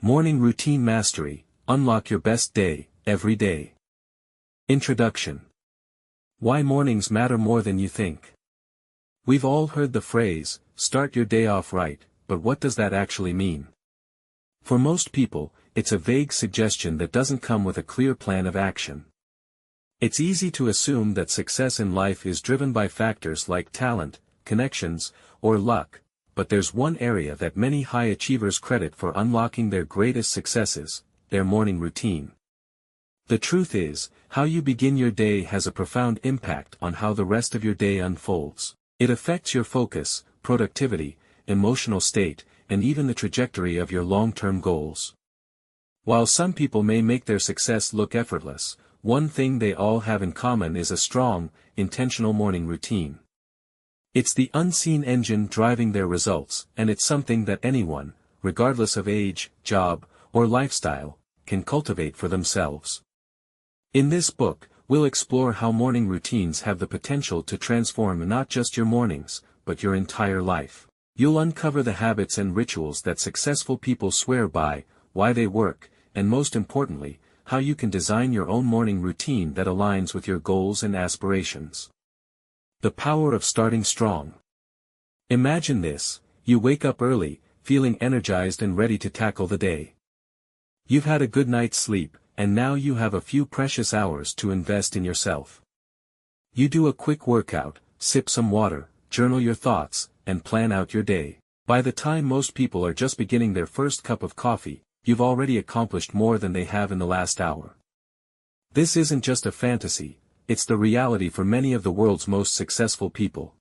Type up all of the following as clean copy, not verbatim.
Morning Routine Mastery, Unlock Your Best Day, Every Day. Introduction. Why mornings matter more than you think. We've all heard the phrase, start your day off right, but what does that actually mean? For most people, it's a vague suggestion that doesn't come with a clear plan of action. It's easy to assume that success in life is driven by factors like talent, connections, or luck, but there's one area that many high achievers credit for unlocking their greatest successes: their morning routine. The truth is, how you begin your day has a profound impact on how the rest of your day unfolds. It affects your focus, productivity, emotional state, and even the trajectory of your long-term goals. While some people may make their success look effortless, one thing they all have in common is a strong, intentional morning routine. It's the unseen engine driving their results, and it's something that anyone, regardless of age, job, or lifestyle, can cultivate for themselves. In this book, we'll explore how morning routines have the potential to transform not just your mornings, but your entire life. You'll uncover the habits and rituals that successful people swear by, why they work, and most importantly, how you can design your own morning routine that aligns with your goals and aspirations. The power of starting strong. Imagine this: you wake up early, feeling energized and ready to tackle the day. You've had a good night's sleep, and now you have a few precious hours to invest in yourself. You do a quick workout, sip some water, journal your thoughts, and plan out your day. By the time most people are just beginning their first cup of coffee, you've already accomplished more than they have in the last hour. This isn't just a fantasy, it's the reality for many of the world's most successful people.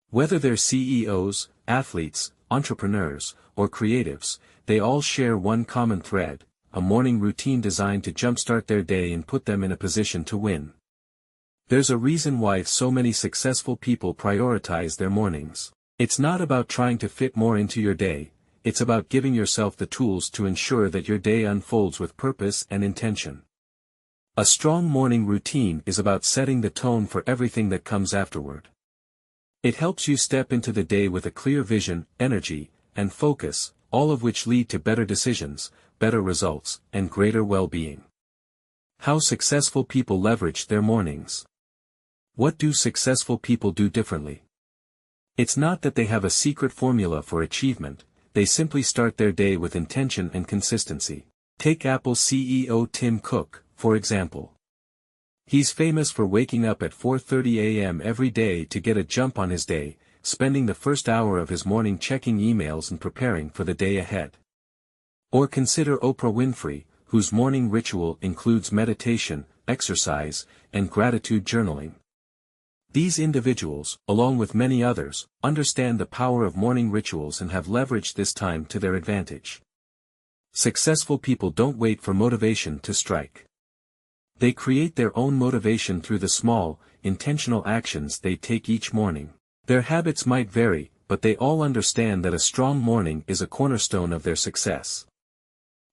Whether they're CEOs, athletes, entrepreneurs, or creatives, they all share one common thread: a morning routine designed to jumpstart their day and put them in a position to win. There's a reason why so many successful people prioritize their mornings. It's not about trying to fit more into your day, it's about giving yourself the tools to ensure that your day unfolds with purpose and intention. A strong morning routine is about setting the tone for everything that comes afterward. It helps you step into the day with a clear vision, energy, and focus, all of which lead to better decisions, better results, and greater well-being. How successful people leverage their mornings. What do successful people do differently? It's not that they have a secret formula for achievement, they simply start their day with intention and consistency. Take Apple CEO Tim Cook, for example. He's famous for waking up at 4:30 a.m. every day to get a jump on his day, spending the first hour of his morning checking emails and preparing for the day ahead. Or consider Oprah Winfrey, whose morning ritual includes meditation, exercise, and gratitude journaling. These individuals, along with many others, understand the power of morning rituals and have leveraged this time to their advantage. Successful people don't wait for motivation to strike. They create their own motivation through the small, intentional actions they take each morning. Their habits might vary, but they all understand that a strong morning is a cornerstone of their success.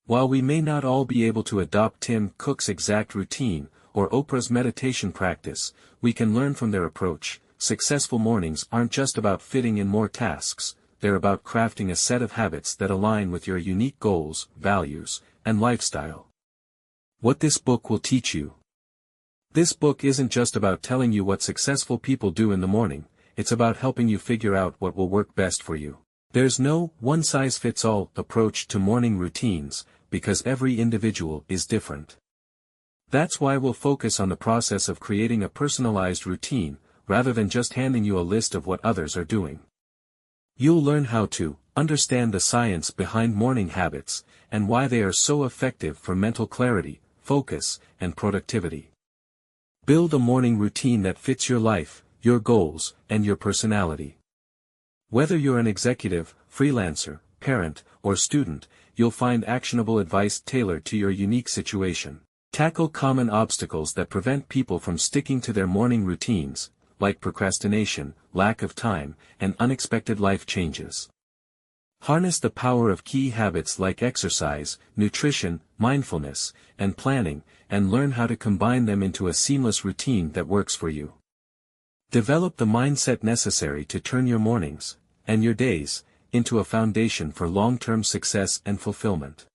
While we may not all be able to adopt Tim Cook's exact routine, or Oprah's meditation practice, we can learn from their approach. Successful mornings aren't just about fitting in more tasks, they're about crafting a set of habits that align with your unique goals, values, and lifestyle. What this book will teach you. This book isn't just about telling you what successful people do in the morning, it's about helping you figure out what will work best for you. There's no one-size-fits-all approach to morning routines, because every individual is different. That's why we'll focus on the process of creating a personalized routine, rather than just handing you a list of what others are doing. You'll learn how to understand the science behind morning habits, and why they are so effective for mental clarity, focus, and productivity. Build a morning routine that fits your life, your goals, and your personality. Whether you're an executive, freelancer, parent, or student, you'll find actionable advice tailored to your unique situation. Tackle common obstacles that prevent people from sticking to their morning routines, like procrastination, lack of time, and unexpected life changes. Harness the power of key habits like exercise, nutrition, mindfulness, and planning, and learn how to combine them into a seamless routine that works for you. Develop the mindset necessary to turn your mornings, and your days, into a foundation for long-term success and fulfillment.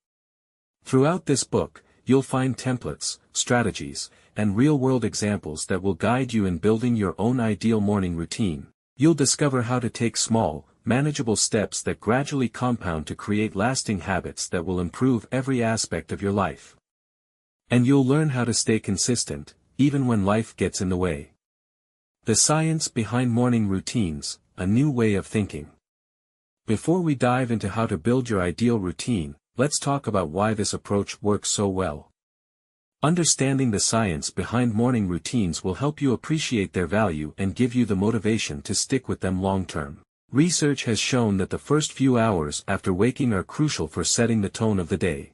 Throughout this book, you'll find templates, strategies, and real-world examples that will guide you in building your own ideal morning routine. You'll discover how to take small, manageable steps that gradually compound to create lasting habits that will improve every aspect of your life. And you'll learn how to stay consistent, even when life gets in the way. The science behind morning routines, a new way of thinking. Before we dive into how to build your ideal routine, let's talk about why this approach works so well. Understanding the science behind morning routines will help you appreciate their value and give you the motivation to stick with them long-term. Research has shown that the first few hours after waking are crucial for setting the tone of the day.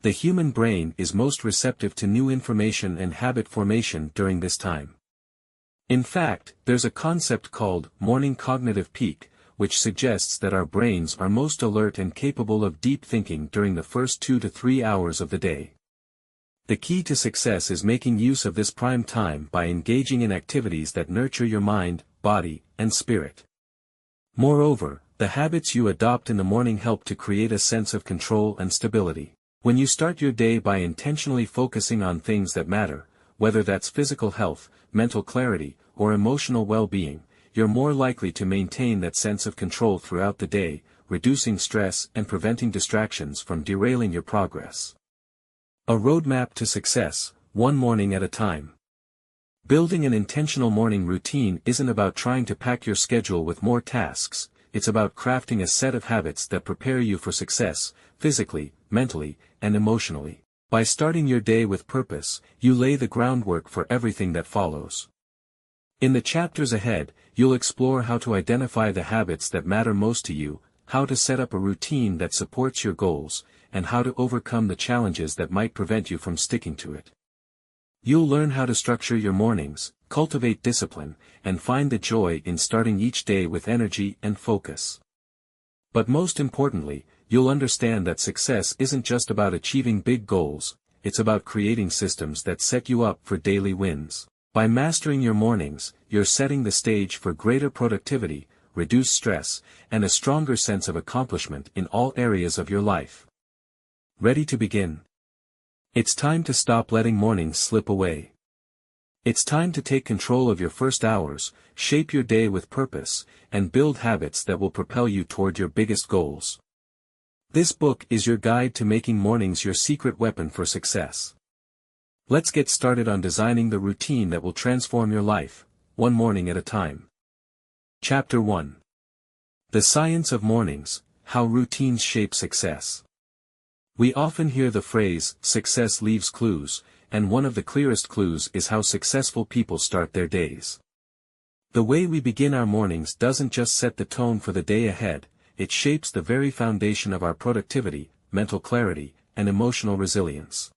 The human brain is most receptive to new information and habit formation during this time. In fact, there's a concept called morning cognitive peak, which suggests that our brains are most alert and capable of deep thinking during the first 2 to 3 hours of the day. The key to success is making use of this prime time by engaging in activities that nurture your mind, body, and spirit. Moreover, the habits you adopt in the morning help to create a sense of control and stability. When you start your day by intentionally focusing on things that matter, whether that's physical health, mental clarity, or emotional well-being, you're more likely to maintain that sense of control throughout the day, reducing stress and preventing distractions from derailing your progress. A roadmap to success, one morning at a time. Building an intentional morning routine isn't about trying to pack your schedule with more tasks, it's about crafting a set of habits that prepare you for success, physically, mentally, and emotionally. By starting your day with purpose, you lay the groundwork for everything that follows. In the chapters ahead, you'll explore how to identify the habits that matter most to you, how to set up a routine that supports your goals, and how to overcome the challenges that might prevent you from sticking to it. You'll learn how to structure your mornings, cultivate discipline, and find the joy in starting each day with energy and focus. But most importantly, you'll understand that success isn't just about achieving big goals, it's about creating systems that set you up for daily wins. By mastering your mornings, you're setting the stage for greater productivity, reduced stress, and a stronger sense of accomplishment in all areas of your life. Ready to begin? It's time to stop letting mornings slip away. It's time to take control of your first hours, shape your day with purpose, and build habits that will propel you toward your biggest goals. This book is your guide to making mornings your secret weapon for success. Let's get started on designing the routine that will transform your life, one morning at a time. Chapter 1. The Science of Mornings, How Routines Shape Success. We often hear the phrase, success leaves clues, and one of the clearest clues is how successful people start their days. The way we begin our mornings doesn't just set the tone for the day ahead, it shapes the very foundation of our productivity, mental clarity, and emotional resilience.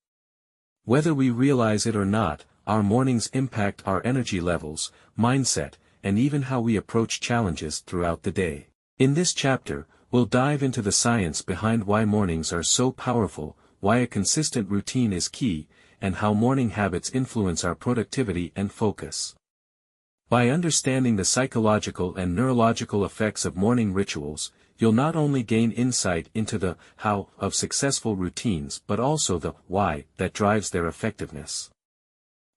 Whether we realize it or not, our mornings impact our energy levels, mindset, and even how we approach challenges throughout the day. In this chapter, we'll dive into the science behind why mornings are so powerful, why a consistent routine is key, and how morning habits influence our productivity and focus. By understanding the psychological and neurological effects of morning rituals, you'll not only gain insight into the how of successful routines but also the why that drives their effectiveness.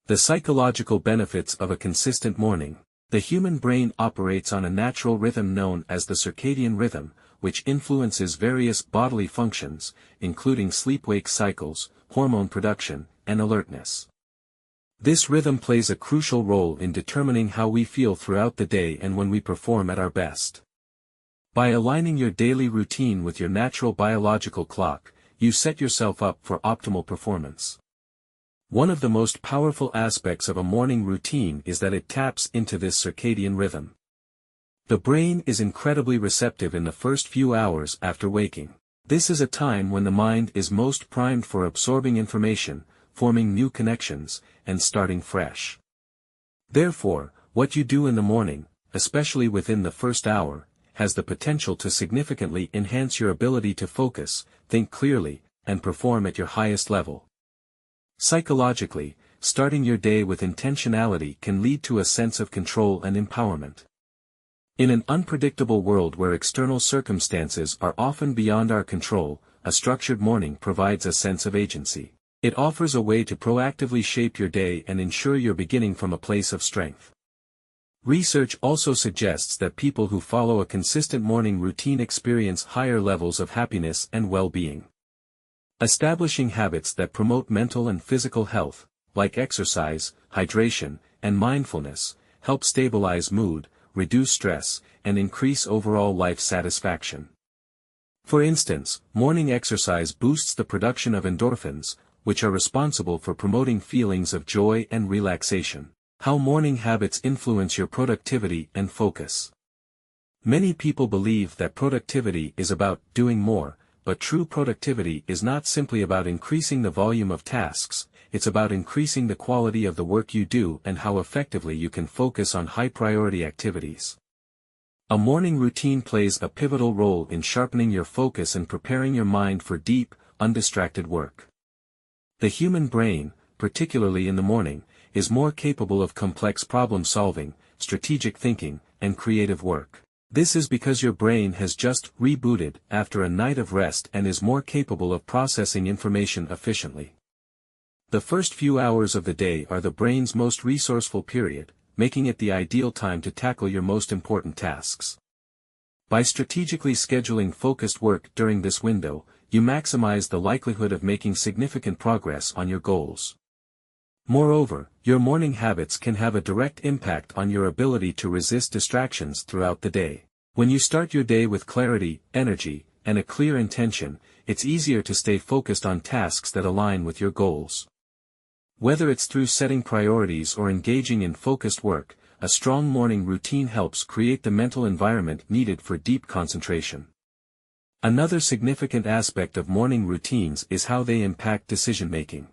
The psychological benefits of a consistent morning. The human brain operates on a natural rhythm known as the circadian rhythm, which influences various bodily functions, including sleep-wake cycles, hormone production, and alertness. This rhythm plays a crucial role in determining how we feel throughout the day and when we perform at our best. By aligning your daily routine with your natural biological clock, you set yourself up for optimal performance. One of the most powerful aspects of a morning routine is that it taps into this circadian rhythm. The brain is incredibly receptive in the first few hours after waking. This is a time when the mind is most primed for absorbing information, forming new connections, and starting fresh. Therefore, what you do in the morning, especially within the first hour, has the potential to significantly enhance your ability to focus, think clearly, and perform at your highest level. Psychologically, starting your day with intentionality can lead to a sense of control and empowerment. In an unpredictable world where external circumstances are often beyond our control, a structured morning provides a sense of agency. It offers a way to proactively shape your day and ensure you're beginning from a place of strength. Research also suggests that people who follow a consistent morning routine experience higher levels of happiness and well-being. Establishing habits that promote mental and physical health, like exercise, hydration, and mindfulness, help stabilize mood, reduce stress, and increase overall life satisfaction. For instance, morning exercise boosts the production of endorphins, which are responsible for promoting feelings of joy and relaxation. How morning habits influence your productivity and focus. Many people believe that productivity is about doing more, but true productivity is not simply about increasing the volume of tasks, it's about increasing the quality of the work you do and how effectively you can focus on high-priority activities. A morning routine plays a pivotal role in sharpening your focus and preparing your mind for deep, undistracted work. The human brain, particularly in the morning, is more capable of complex problem-solving, strategic thinking, and creative work. This is because your brain has just rebooted after a night of rest and is more capable of processing information efficiently. The first few hours of the day are the brain's most resourceful period, making it the ideal time to tackle your most important tasks. By strategically scheduling focused work during this window, you maximize the likelihood of making significant progress on your goals. Moreover, your morning habits can have a direct impact on your ability to resist distractions throughout the day. When you start your day with clarity, energy, and a clear intention, it's easier to stay focused on tasks that align with your goals. Whether it's through setting priorities or engaging in focused work, a strong morning routine helps create the mental environment needed for deep concentration. Another significant aspect of morning routines is how they impact decision-making.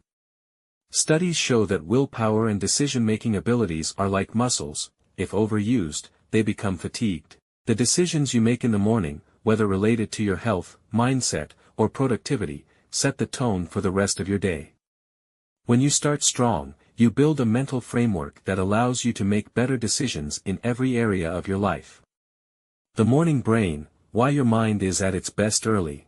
Studies show that willpower and decision-making abilities are like muscles. If overused, they become fatigued. The decisions you make in the morning, whether related to your health, mindset, or productivity, set the tone for the rest of your day. When you start strong, you build a mental framework that allows you to make better decisions in every area of your life. The morning brain, why your mind is at its best early.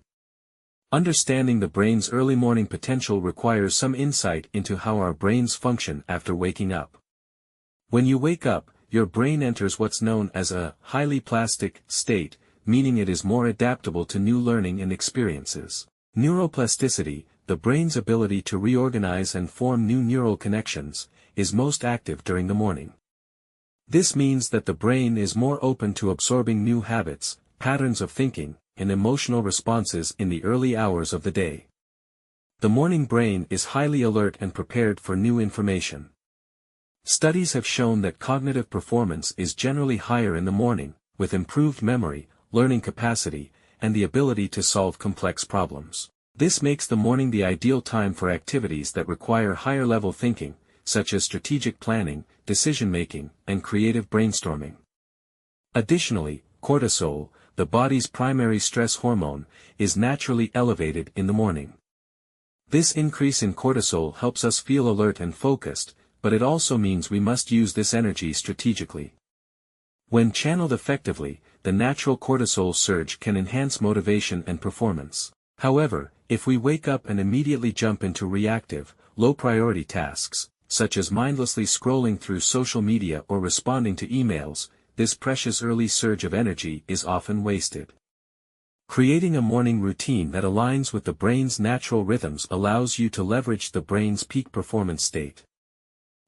Understanding the brain's early morning potential requires some insight into how our brains function after waking up. When you wake up, your brain enters what's known as a highly plastic state, meaning it is more adaptable to new learning and experiences. Neuroplasticity, the brain's ability to reorganize and form new neural connections, is most active during the morning. This means that the brain is more open to absorbing new habits, patterns of thinking, and emotional responses in the early hours of the day. The morning brain is highly alert and prepared for new information. Studies have shown that cognitive performance is generally higher in the morning, with improved memory, learning capacity, and the ability to solve complex problems. This makes the morning the ideal time for activities that require higher-level thinking, such as strategic planning, decision-making, and creative brainstorming. Additionally, cortisol, the body's primary stress hormone, is naturally elevated in the morning. This increase in cortisol helps us feel alert and focused, but it also means we must use this energy strategically. When channeled effectively, the natural cortisol surge can enhance motivation and performance. However, if we wake up and immediately jump into reactive, low-priority tasks, such as mindlessly scrolling through social media or responding to emails, this precious early surge of energy is often wasted. Creating a morning routine that aligns with the brain's natural rhythms allows you to leverage the brain's peak performance state.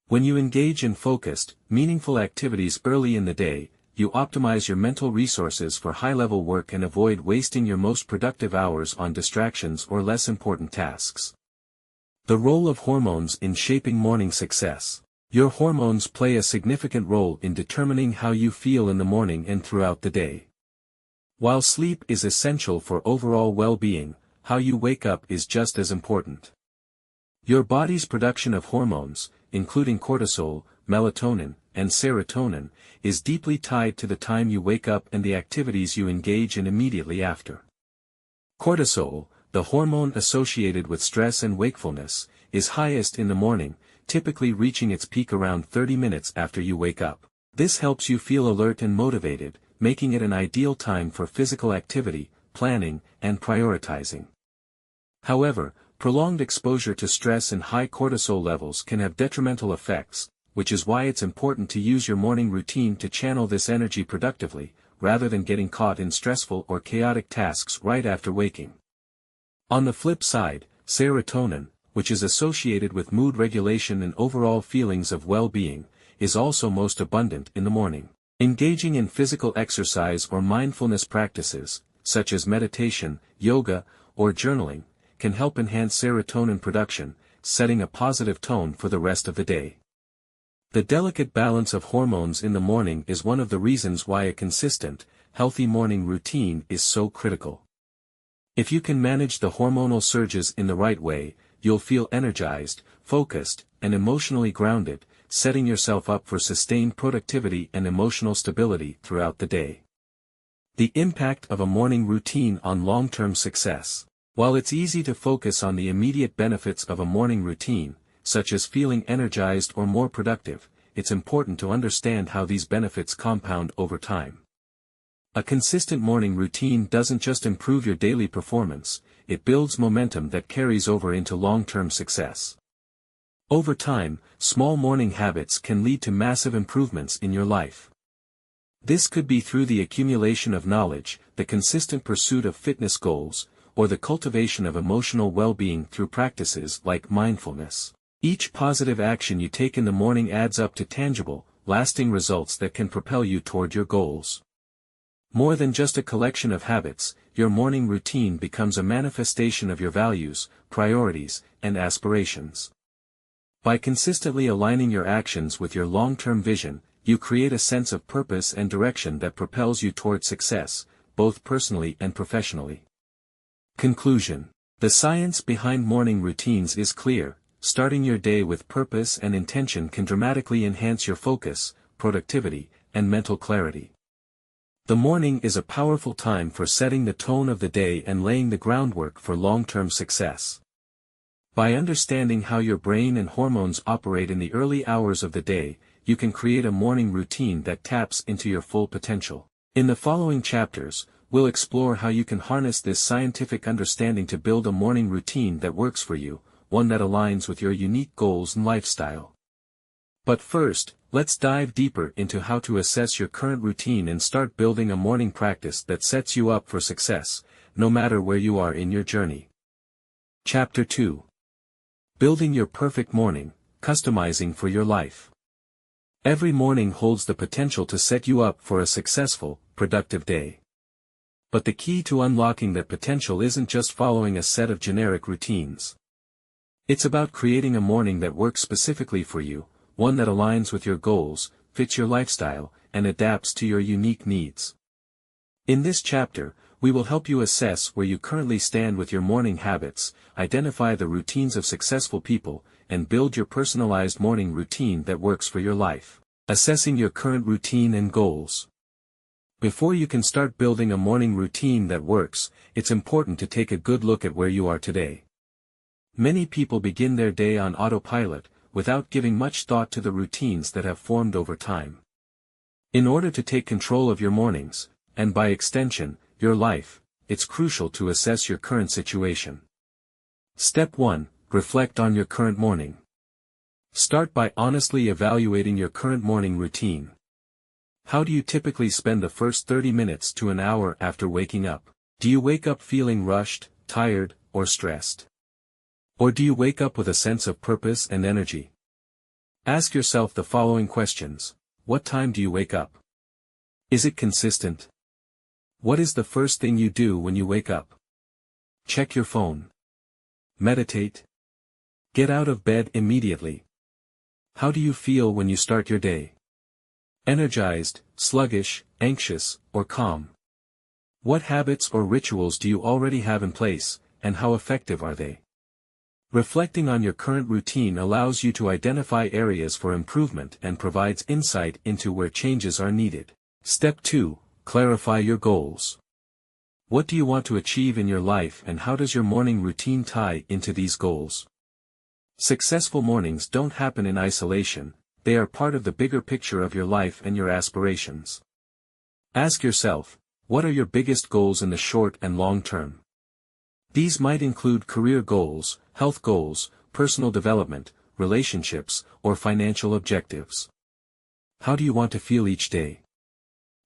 When you engage in focused, meaningful activities early in the day, you optimize your mental resources for high-level work and avoid wasting your most productive hours on distractions or less important tasks. The role of hormones in shaping morning success. Your hormones play a significant role in determining how you feel in the morning and throughout the day. While sleep is essential for overall well-being, how you wake up is just as important. Your body's production of hormones, including cortisol, melatonin, and serotonin, is deeply tied to the time you wake up and the activities you engage in immediately after. Cortisol, the hormone associated with stress and wakefulness, is highest in the morning, typically reaching its peak around 30 minutes after you wake up. This helps you feel alert and motivated, making it an ideal time for physical activity, planning, and prioritizing. However, prolonged exposure to stress and high cortisol levels can have detrimental effects, which is why it's important to use your morning routine to channel this energy productively, rather than getting caught in stressful or chaotic tasks right after waking. On the flip side, serotonin, which is associated with mood regulation and overall feelings of well-being, is also most abundant in the morning. Engaging in physical exercise or mindfulness practices, such as meditation, yoga, or journaling, can help enhance serotonin production, setting a positive tone for the rest of the day. The delicate balance of hormones in the morning is one of the reasons why a consistent, healthy morning routine is so critical. If you can manage the hormonal surges in the right way, you'll feel energized, focused, and emotionally grounded, setting yourself up for sustained productivity and emotional stability throughout the day. The impact of a morning routine on long-term success. While it's easy to focus on the immediate benefits of a morning routine, such as feeling energized or more productive, it's important to understand how these benefits compound over time. A consistent morning routine doesn't just improve your daily performance, it builds momentum that carries over into long-term success. Over time, small morning habits can lead to massive improvements in your life. This could be through the accumulation of knowledge, the consistent pursuit of fitness goals, or the cultivation of emotional well-being through practices like mindfulness. Each positive action you take in the morning adds up to tangible, lasting results that can propel you toward your goals. More than just a collection of habits, your morning routine becomes a manifestation of your values, priorities, and aspirations. By consistently aligning your actions with your long-term vision, you create a sense of purpose and direction that propels you toward success, both personally and professionally. Conclusion. The science behind morning routines is clear. Starting your day with purpose and intention can dramatically enhance your focus, productivity, and mental clarity. The morning is a powerful time for setting the tone of the day and laying the groundwork for long-term success. By understanding how your brain and hormones operate in the early hours of the day, you can create a morning routine that taps into your full potential. In the following chapters, we'll explore how you can harness this scientific understanding to build a morning routine that works for you, one that aligns with your unique goals and lifestyle. But first, let's dive deeper into how to assess your current routine and start building a morning practice that sets you up for success, no matter where you are in your journey. Chapter 2. Building your perfect morning, customizing for your life. Every morning holds the potential to set you up for a successful, productive day. But the key to unlocking that potential isn't just following a set of generic routines. It's about creating a morning that works specifically for you, one that aligns with your goals, fits your lifestyle, and adapts to your unique needs. In this chapter, we will help you assess where you currently stand with your morning habits, identify the routines of successful people, and build your personalized morning routine that works for your life. Assessing your current routine and goals. Before you can start building a morning routine that works, it's important to take a good look at where you are today. Many people begin their day on autopilot, without giving much thought to the routines that have formed over time. In order to take control of your mornings, and by extension, your life, it's crucial to assess your current situation. Step 1. Reflect on your current morning. Start by honestly evaluating your current morning routine. How do you typically spend the first 30 minutes to an hour after waking up? Do you wake up feeling rushed, tired, or stressed? Or do you wake up with a sense of purpose and energy? Ask yourself the following questions. What time do you wake up? Is it consistent? What is the first thing you do when you wake up? Check your phone. Meditate. Get out of bed immediately. How do you feel when you start your day? Energized, sluggish, anxious, or calm? What habits or rituals do you already have in place, and how effective are they? Reflecting on your current routine allows you to identify areas for improvement and provides insight into where changes are needed. Step 2. Clarify your goals. What do you want to achieve in your life and how does your morning routine tie into these goals? Successful mornings don't happen in isolation, they are part of the bigger picture of your life and your aspirations. Ask yourself, what are your biggest goals in the short and long term? These might include career goals, health goals, personal development, relationships, or financial objectives. How do you want to feel each day?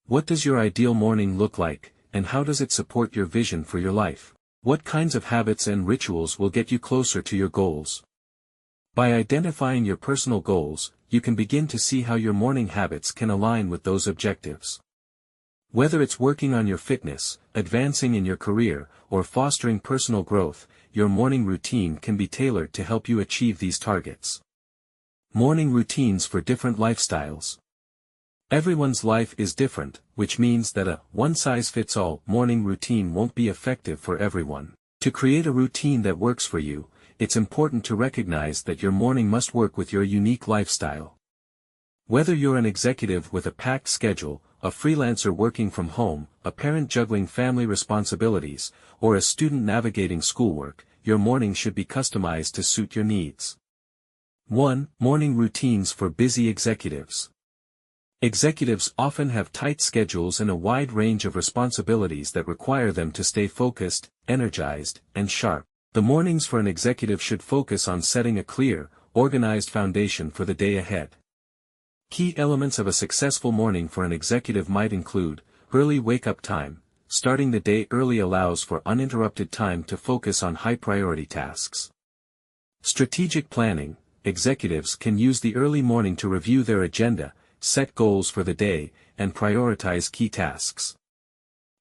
What does your ideal morning look like, and how does it support your vision for your life? What kinds of habits and rituals will get you closer to your goals? By identifying your personal goals, you can begin to see how your morning habits can align with those objectives. Whether it's working on your fitness, advancing in your career, or fostering personal growth, your morning routine can be tailored to help you achieve these targets. Morning routines for different lifestyles. Everyone's life is different, which means that a one-size-fits-all morning routine won't be effective for everyone. To create a routine that works for you, it's important to recognize that your morning must work with your unique lifestyle. Whether you're an executive with a packed schedule, a freelancer working from home, a parent juggling family responsibilities, or a student navigating schoolwork, your morning should be customized to suit your needs. 1. Morning routines for busy executives. Executives often have tight schedules and a wide range of responsibilities that require them to stay focused, energized, and sharp. The mornings for an executive should focus on setting a clear, organized foundation for the day ahead. Key elements of a successful morning for an executive might include early wake-up time. Starting the day early allows for uninterrupted time to focus on high-priority tasks. Strategic planning. Executives can use the early morning to review their agenda, set goals for the day, and prioritize key tasks.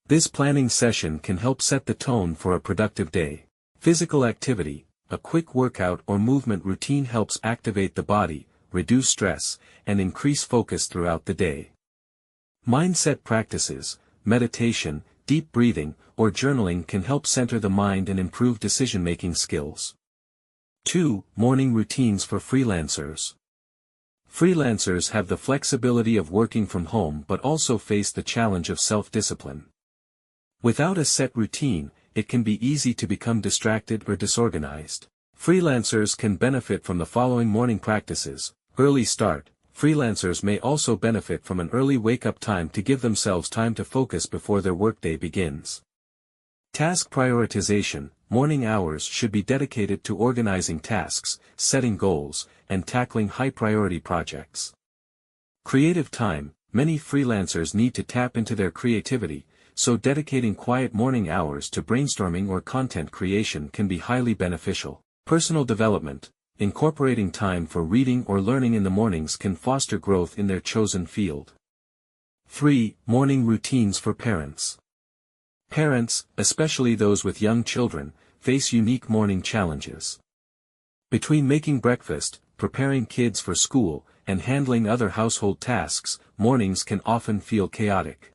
This planning session can help set the tone for a productive day. Physical activity. A quick workout or movement routine helps activate the body, reduce stress, and increase focus throughout the day. Mindset practices. Meditation, deep breathing, or journaling can help center the mind and improve decision-making skills. 2. Morning routines for freelancers. Freelancers have the flexibility of working from home but also face the challenge of self-discipline. Without a set routine, it can be easy to become distracted or disorganized. Freelancers can benefit from the following morning practices. Early start. Freelancers may also benefit from an early wake-up time to give themselves time to focus before their workday begins. Task prioritization. Morning hours should be dedicated to organizing tasks, setting goals, and tackling high-priority projects. Creative time. Many freelancers need to tap into their creativity, so dedicating quiet morning hours to brainstorming or content creation can be highly beneficial. Personal development. Incorporating time for reading or learning in the mornings can foster growth in their chosen field. 3. Morning routines for parents. Parents, especially those with young children, face unique morning challenges. Between making breakfast, preparing kids for school, and handling other household tasks, mornings can often feel chaotic.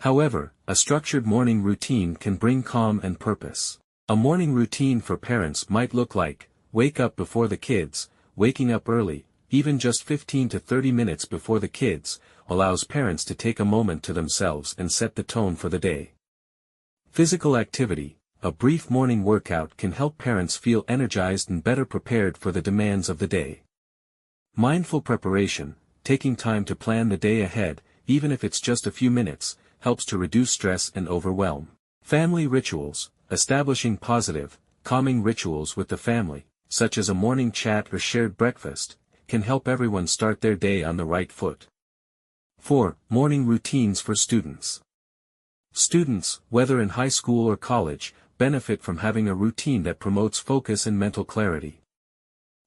However, a structured morning routine can bring calm and purpose. A morning routine for parents might look like, wake up before the kids. Waking up early, even just 15 to 30 minutes before the kids, allows parents to take a moment to themselves and set the tone for the day. Physical activity. A brief morning workout can help parents feel energized and better prepared for the demands of the day. Mindful preparation. Taking time to plan the day ahead, even if it's just a few minutes, helps to reduce stress and overwhelm. Family rituals. Establishing positive, calming rituals with the family, such as a morning chat or shared breakfast, can help everyone start their day on the right foot. 4. Morning routines for students. Students, whether in high school or college, benefit from having a routine that promotes focus and mental clarity.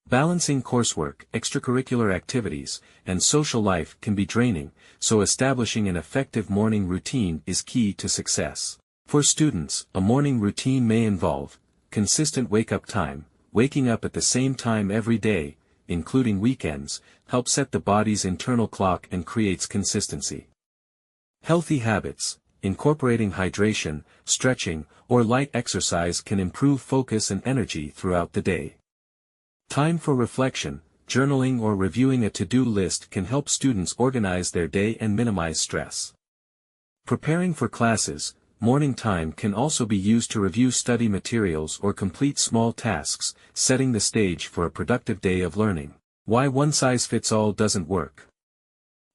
Balancing coursework, extracurricular activities, and social life can be draining, so establishing an effective morning routine is key to success. For students, a morning routine may involve consistent wake-up time. Waking up at the same time every day, including weekends, helps set the body's internal clock and creates consistency. Healthy habits. Incorporating hydration, stretching, or light exercise can improve focus and energy throughout the day. Time for reflection. Journaling or reviewing a to-do list can help students organize their day and minimize stress. Preparing for classes. Morning time can also be used to review study materials or complete small tasks, setting the stage for a productive day of learning. Why one-size-fits-all doesn't work.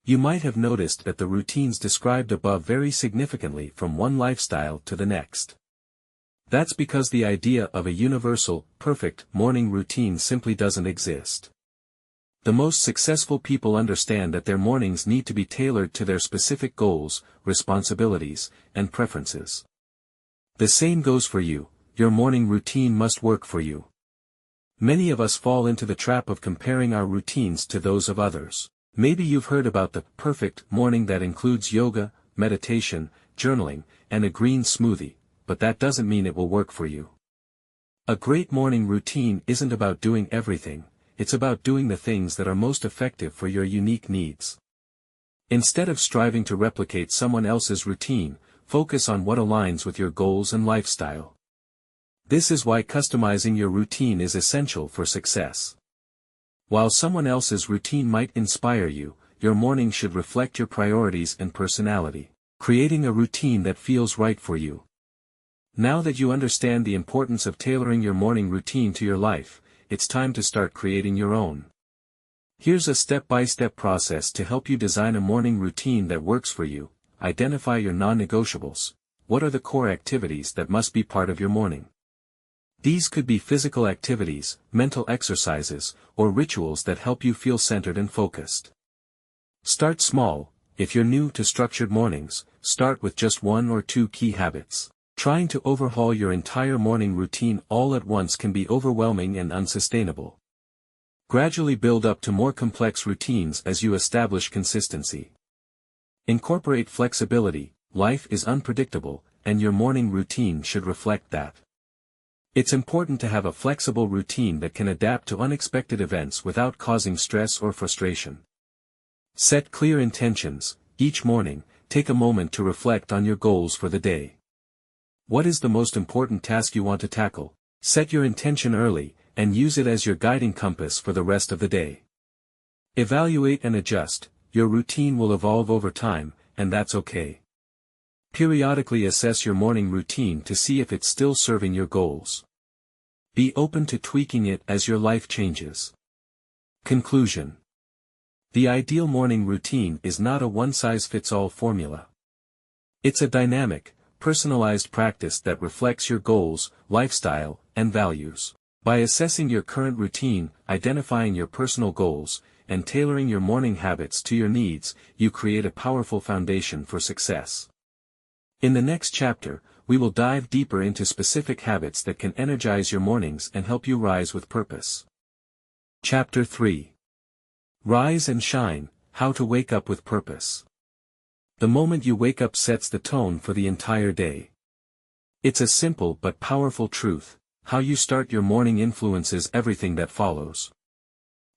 You might have noticed that the routines described above vary significantly from one lifestyle to the next. That's because the idea of a universal, perfect morning routine simply doesn't exist. The most successful people understand that their mornings need to be tailored to their specific goals, responsibilities, and preferences. The same goes for you. Your morning routine must work for you. Many of us fall into the trap of comparing our routines to those of others. Maybe you've heard about the perfect morning that includes yoga, meditation, journaling, and a green smoothie, but that doesn't mean it will work for you. A great morning routine isn't about doing everything, it's about doing the things that are most effective for your unique needs. Instead of striving to replicate someone else's routine, focus on what aligns with your goals and lifestyle. This is why customizing your routine is essential for success. While someone else's routine might inspire you, your morning should reflect your priorities and personality, creating a routine that feels right for you. Now that you understand the importance of tailoring your morning routine to your life, it's time to start creating your own. Here's a step-by-step process to help you design a morning routine that works for you. Identify your non-negotiables. What are the core activities that must be part of your morning? These could be physical activities, mental exercises, or rituals that help you feel centered and focused. Start small. If you're new to structured mornings, start with just 1 or 2 key habits. Trying to overhaul your entire morning routine all at once can be overwhelming and unsustainable. Gradually build up to more complex routines as you establish consistency. Incorporate flexibility. Life is unpredictable, and your morning routine should reflect that. It's important to have a flexible routine that can adapt to unexpected events without causing stress or frustration. Set clear intentions. Each morning, take a moment to reflect on your goals for the day. What is the most important task you want to tackle? Set your intention early, and use it as your guiding compass for the rest of the day. Evaluate and adjust. Your routine will evolve over time, and that's okay. Periodically assess your morning routine to see if it's still serving your goals. Be open to tweaking it as your life changes. Conclusion. The ideal morning routine is not a one-size-fits-all formula. It's a dynamic, personalized practice that reflects your goals, lifestyle, and values. By assessing your current routine, identifying your personal goals, and tailoring your morning habits to your needs, you create a powerful foundation for success. In the next chapter, we will dive deeper into specific habits that can energize your mornings and help you rise with purpose. Chapter 3. Rise and Shine, How to Wake Up with Purpose. The moment you wake up sets the tone for the entire day. It's a simple but powerful truth: how you start your morning influences everything that follows.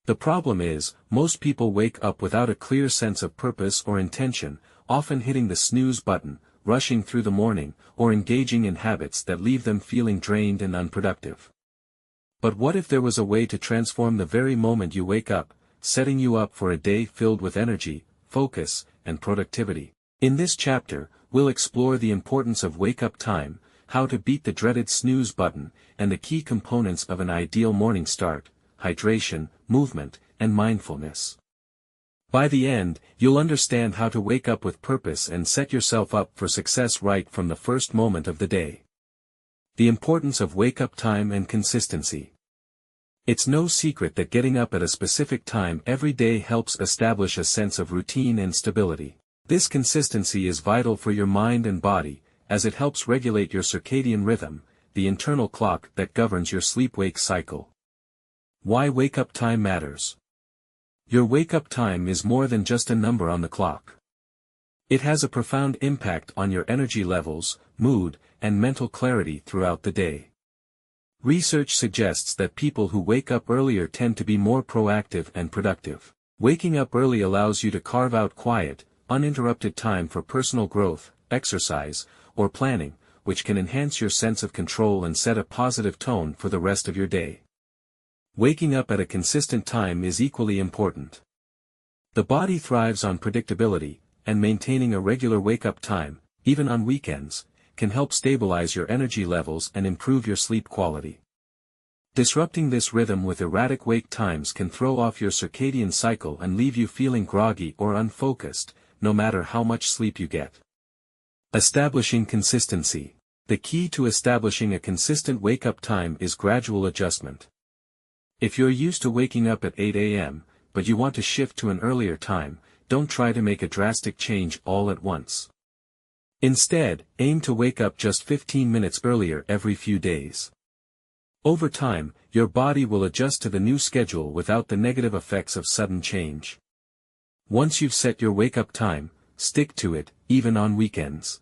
The problem is, most people wake up without a clear sense of purpose or intention, often hitting the snooze button, rushing through the morning, or engaging in habits that leave them feeling drained and unproductive. But what if there was a way to transform the very moment you wake up, setting you up for a day filled with energy, focus, and productivity? In this chapter, we'll explore the importance of wake-up time, how to beat the dreaded snooze button, and the key components of an ideal morning start: hydration, movement, and mindfulness. By the end, you'll understand how to wake up with purpose and set yourself up for success right from the first moment of the day. The importance of wake-up time and consistency. It's no secret that getting up at a specific time every day helps establish a sense of routine and stability. This consistency is vital for your mind and body, as it helps regulate your circadian rhythm, the internal clock that governs your sleep-wake cycle. Why wake-up time matters. Your wake-up time is more than just a number on the clock. It has a profound impact on your energy levels, mood, and mental clarity throughout the day. Research suggests that people who wake up earlier tend to be more proactive and productive. Waking up early allows you to carve out quiet, uninterrupted time for personal growth, exercise, or planning, which can enhance your sense of control and set a positive tone for the rest of your day. Waking up at a consistent time is equally important. The body thrives on predictability, and maintaining a regular wake-up time, even on weekends, can help stabilize your energy levels and improve your sleep quality. Disrupting this rhythm with erratic wake times can throw off your circadian cycle and leave you feeling groggy or unfocused, no matter how much sleep you get. Establishing consistency. The key to establishing a consistent wake-up time is gradual adjustment. If you're used to waking up at 8 a.m., but you want to shift to an earlier time, don't try to make a drastic change all at once. Instead, aim to wake up just 15 minutes earlier every few days. Over time, your body will adjust to the new schedule without the negative effects of sudden change. Once you've set your wake-up time, stick to it, even on weekends.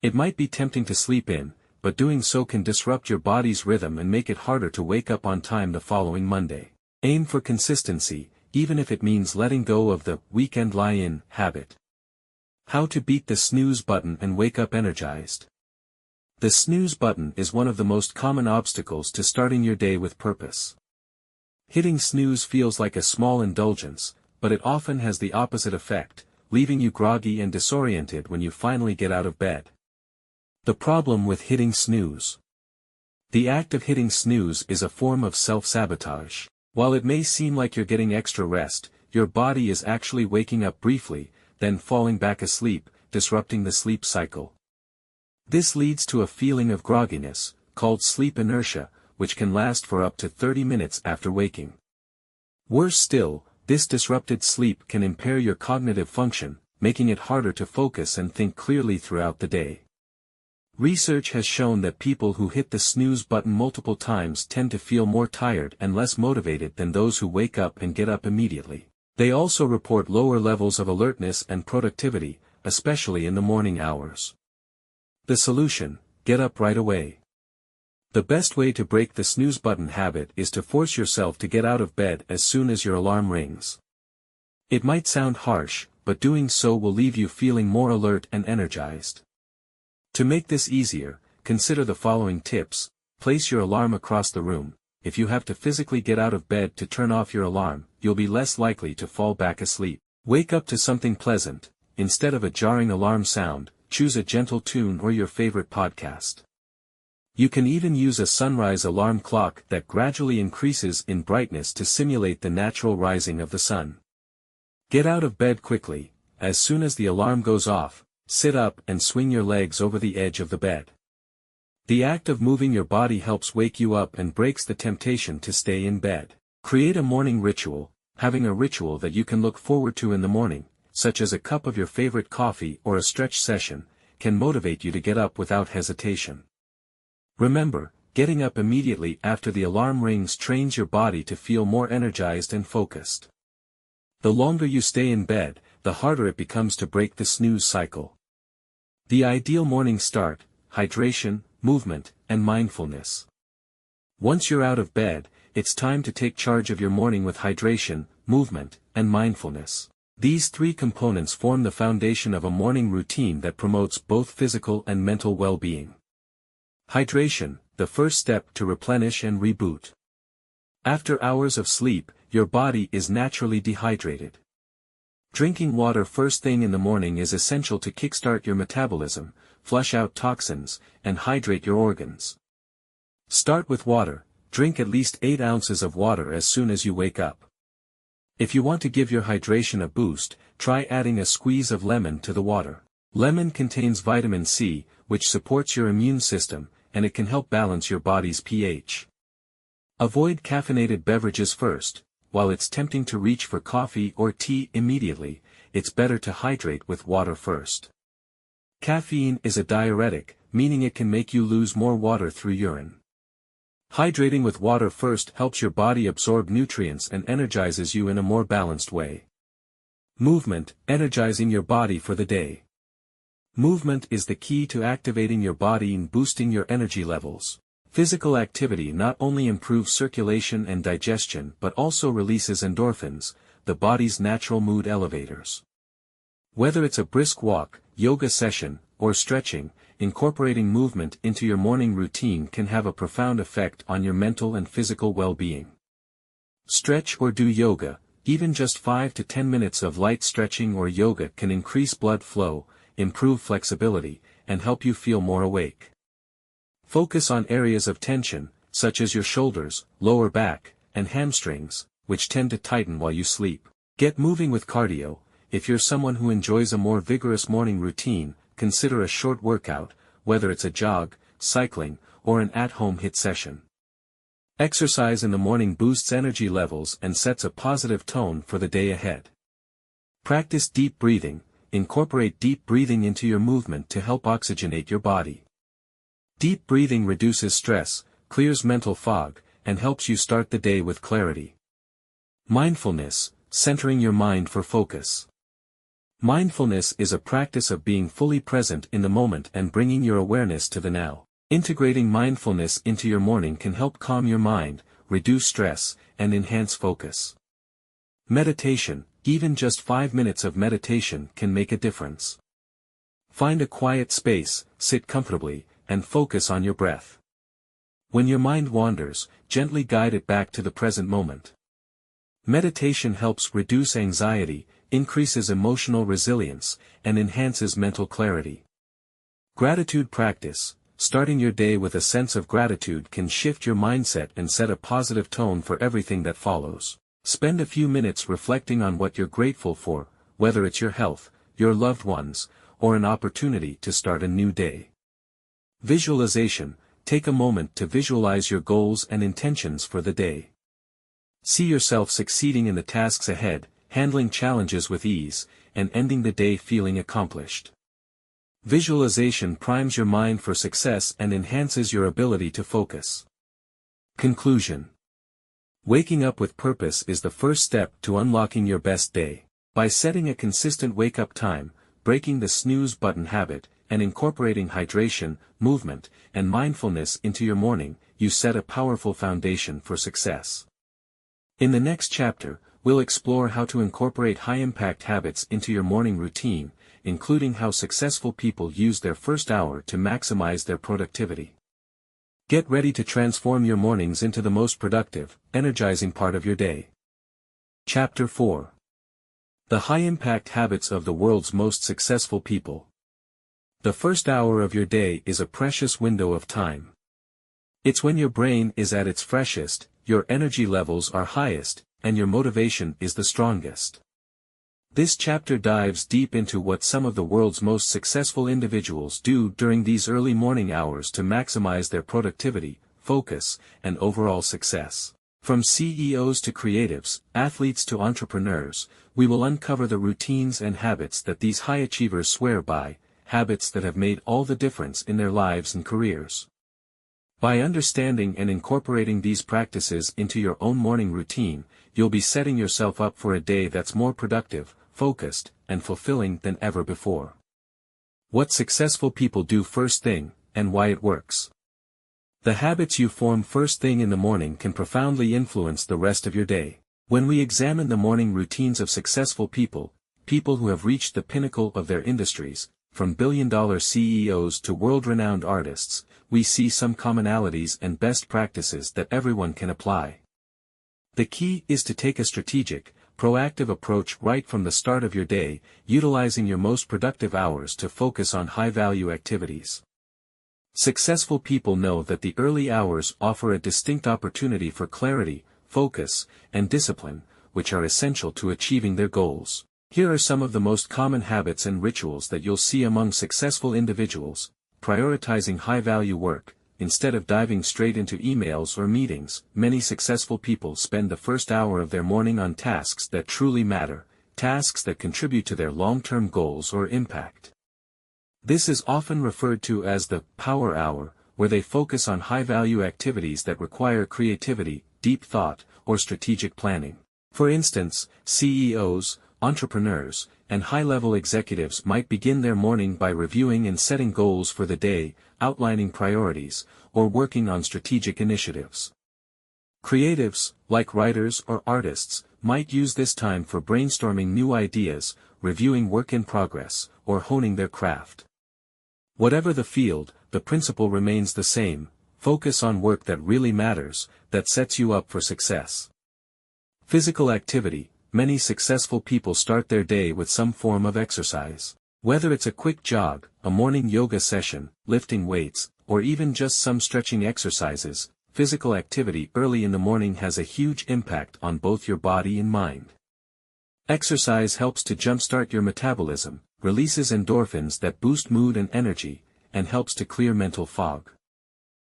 It might be tempting to sleep in, but doing so can disrupt your body's rhythm and make it harder to wake up on time the following Monday. Aim for consistency, even if it means letting go of the weekend lie-in habit. How to beat the snooze button and wake up energized. The snooze button is one of the most common obstacles to starting your day with purpose. Hitting snooze feels like a small indulgence, but it often has the opposite effect, leaving you groggy and disoriented when you finally get out of bed. The problem with hitting snooze. The act of hitting snooze is a form of self-sabotage. While it may seem like you're getting extra rest, your body is actually waking up briefly, then falling back asleep, disrupting the sleep cycle. This leads to a feeling of grogginess, called sleep inertia, which can last for up to 30 minutes after waking. Worse still, this disrupted sleep can impair your cognitive function, making it harder to focus and think clearly throughout the day. Research has shown that people who hit the snooze button multiple times tend to feel more tired and less motivated than those who wake up and get up immediately. They also report lower levels of alertness and productivity, especially in the morning hours. The solution: get up right away. The best way to break the snooze button habit is to force yourself to get out of bed as soon as your alarm rings. It might sound harsh, but doing so will leave you feeling more alert and energized. To make this easier, consider the following tips. Place your alarm across the room. If you have to physically get out of bed to turn off your alarm, you'll be less likely to fall back asleep. Wake up to something pleasant. Instead of a jarring alarm sound, choose a gentle tune or your favorite podcast. You can even use a sunrise alarm clock that gradually increases in brightness to simulate the natural rising of the sun. Get out of bed quickly. As soon as the alarm goes off, sit up and swing your legs over the edge of the bed. The act of moving your body helps wake you up and breaks the temptation to stay in bed. Create a morning ritual. Having a ritual that you can look forward to in the morning, such as a cup of your favorite coffee or a stretch session, can motivate you to get up without hesitation. Remember, getting up immediately after the alarm rings trains your body to feel more energized and focused. The longer you stay in bed, the harder it becomes to break the snooze cycle. The ideal morning start: hydration, movement, and mindfulness. Once you're out of bed, it's time to take charge of your morning with hydration, movement, and mindfulness. These three components form the foundation of a morning routine that promotes both physical and mental well-being. Hydration, the first step to replenish and reboot. After hours of sleep, your body is naturally dehydrated. Drinking water first thing in the morning is essential to kickstart your metabolism, flush out toxins, and hydrate your organs. Start with water. Drink at least 8 ounces of water as soon as you wake up. If you want to give your hydration a boost, try adding a squeeze of lemon to the water. Lemon contains vitamin C, which supports your immune system, and it can help balance your body's pH. Avoid caffeinated beverages first. While it's tempting to reach for coffee or tea immediately, it's better to hydrate with water first. Caffeine is a diuretic, meaning it can make you lose more water through urine. Hydrating with water first helps your body absorb nutrients and energizes you in a more balanced way. Movement, energizing your body for the day. Movement is the key to activating your body and boosting your energy levels. Physical activity not only improves circulation and digestion but also releases endorphins, the body's natural mood elevators. Whether it's a brisk walk, yoga session, or stretching, incorporating movement into your morning routine can have a profound effect on your mental and physical well-being. Stretch or do yoga. Even just 5 to 10 minutes of light stretching or yoga can increase blood flow, improve flexibility, and help you feel more awake. Focus on areas of tension, such as your shoulders, lower back, and hamstrings, which tend to tighten while you sleep. Get moving with cardio. If you're someone who enjoys a more vigorous morning routine, consider a short workout, whether it's a jog, cycling, or an at-home HIIT session. Exercise in the morning boosts energy levels and sets a positive tone for the day ahead. Practice deep breathing. Incorporate deep breathing into your movement to help oxygenate your body. Deep breathing reduces stress, clears mental fog, and helps you start the day with clarity. Mindfulness, centering your mind for focus. Mindfulness is a practice of being fully present in the moment and bringing your awareness to the now. Integrating mindfulness into your morning can help calm your mind, reduce stress, and enhance focus. Meditation, even just 5 minutes of meditation can make a difference. Find a quiet space, sit comfortably, and focus on your breath. When your mind wanders, gently guide it back to the present moment. Meditation helps reduce anxiety, increases emotional resilience, and enhances mental clarity. Gratitude practice. Starting your day with a sense of gratitude can shift your mindset and set a positive tone for everything that follows. Spend a few minutes reflecting on what you're grateful for, whether it's your health, your loved ones, or an opportunity to start a new day. Visualization. Take a moment to visualize your goals and intentions for the day. See yourself succeeding in the tasks ahead, handling challenges with ease, and ending the day feeling accomplished. Visualization primes your mind for success and enhances your ability to focus. Conclusion. Waking up with purpose is the first step to unlocking your best day. By setting a consistent wake-up time, breaking the snooze button habit, and incorporating hydration, movement, and mindfulness into your morning, you set a powerful foundation for success. In the next chapter, we'll explore how to incorporate high-impact habits into your morning routine, including how successful people use their first hour to maximize their productivity. Get ready to transform your mornings into the most productive, energizing part of your day. Chapter 4. The high-impact habits of the world's most successful people. The first hour of your day is a precious window of time. It's when your brain is at its freshest, your energy levels are highest, and your motivation is the strongest. This chapter dives deep into what some of the world's most successful individuals do during these early morning hours to maximize their productivity, focus, and overall success. From CEOs to creatives, athletes to entrepreneurs, we will uncover the routines and habits that these high achievers swear by, habits that have made all the difference in their lives and careers. By understanding and incorporating these practices into your own morning routine, you'll be setting yourself up for a day that's more productive, focused, and fulfilling than ever before. What successful people do first thing, and why it works. The habits you form first thing in the morning can profoundly influence the rest of your day. When we examine the morning routines of successful people, people who have reached the pinnacle of their industries, from billion-dollar CEOs to world-renowned artists, we see some commonalities and best practices that everyone can apply. The key is to take a strategic, proactive approach right from the start of your day, utilizing your most productive hours to focus on high-value activities. Successful people know that the early hours offer a distinct opportunity for clarity, focus, and discipline, which are essential to achieving their goals. Here are some of the most common habits and rituals that you'll see among successful individuals. Prioritizing high-value work. Instead of diving straight into emails or meetings, many successful people spend the first hour of their morning on tasks that truly matter, tasks that contribute to their long-term goals or impact. This is often referred to as the power hour, where they focus on high-value activities that require creativity, deep thought, or strategic planning. For instance, CEOs, entrepreneurs, and high-level executives might begin their morning by reviewing and setting goals for the day, outlining priorities, or working on strategic initiatives. Creatives, like writers or artists, might use this time for brainstorming new ideas, reviewing work in progress, or honing their craft. Whatever the field, the principle remains the same: focus on work that really matters, that sets you up for success. Physical activity. Many successful people start their day with some form of exercise. Whether it's a quick jog, a morning yoga session, lifting weights, or even just some stretching exercises, physical activity early in the morning has a huge impact on both your body and mind. Exercise helps to jumpstart your metabolism, releases endorphins that boost mood and energy, and helps to clear mental fog.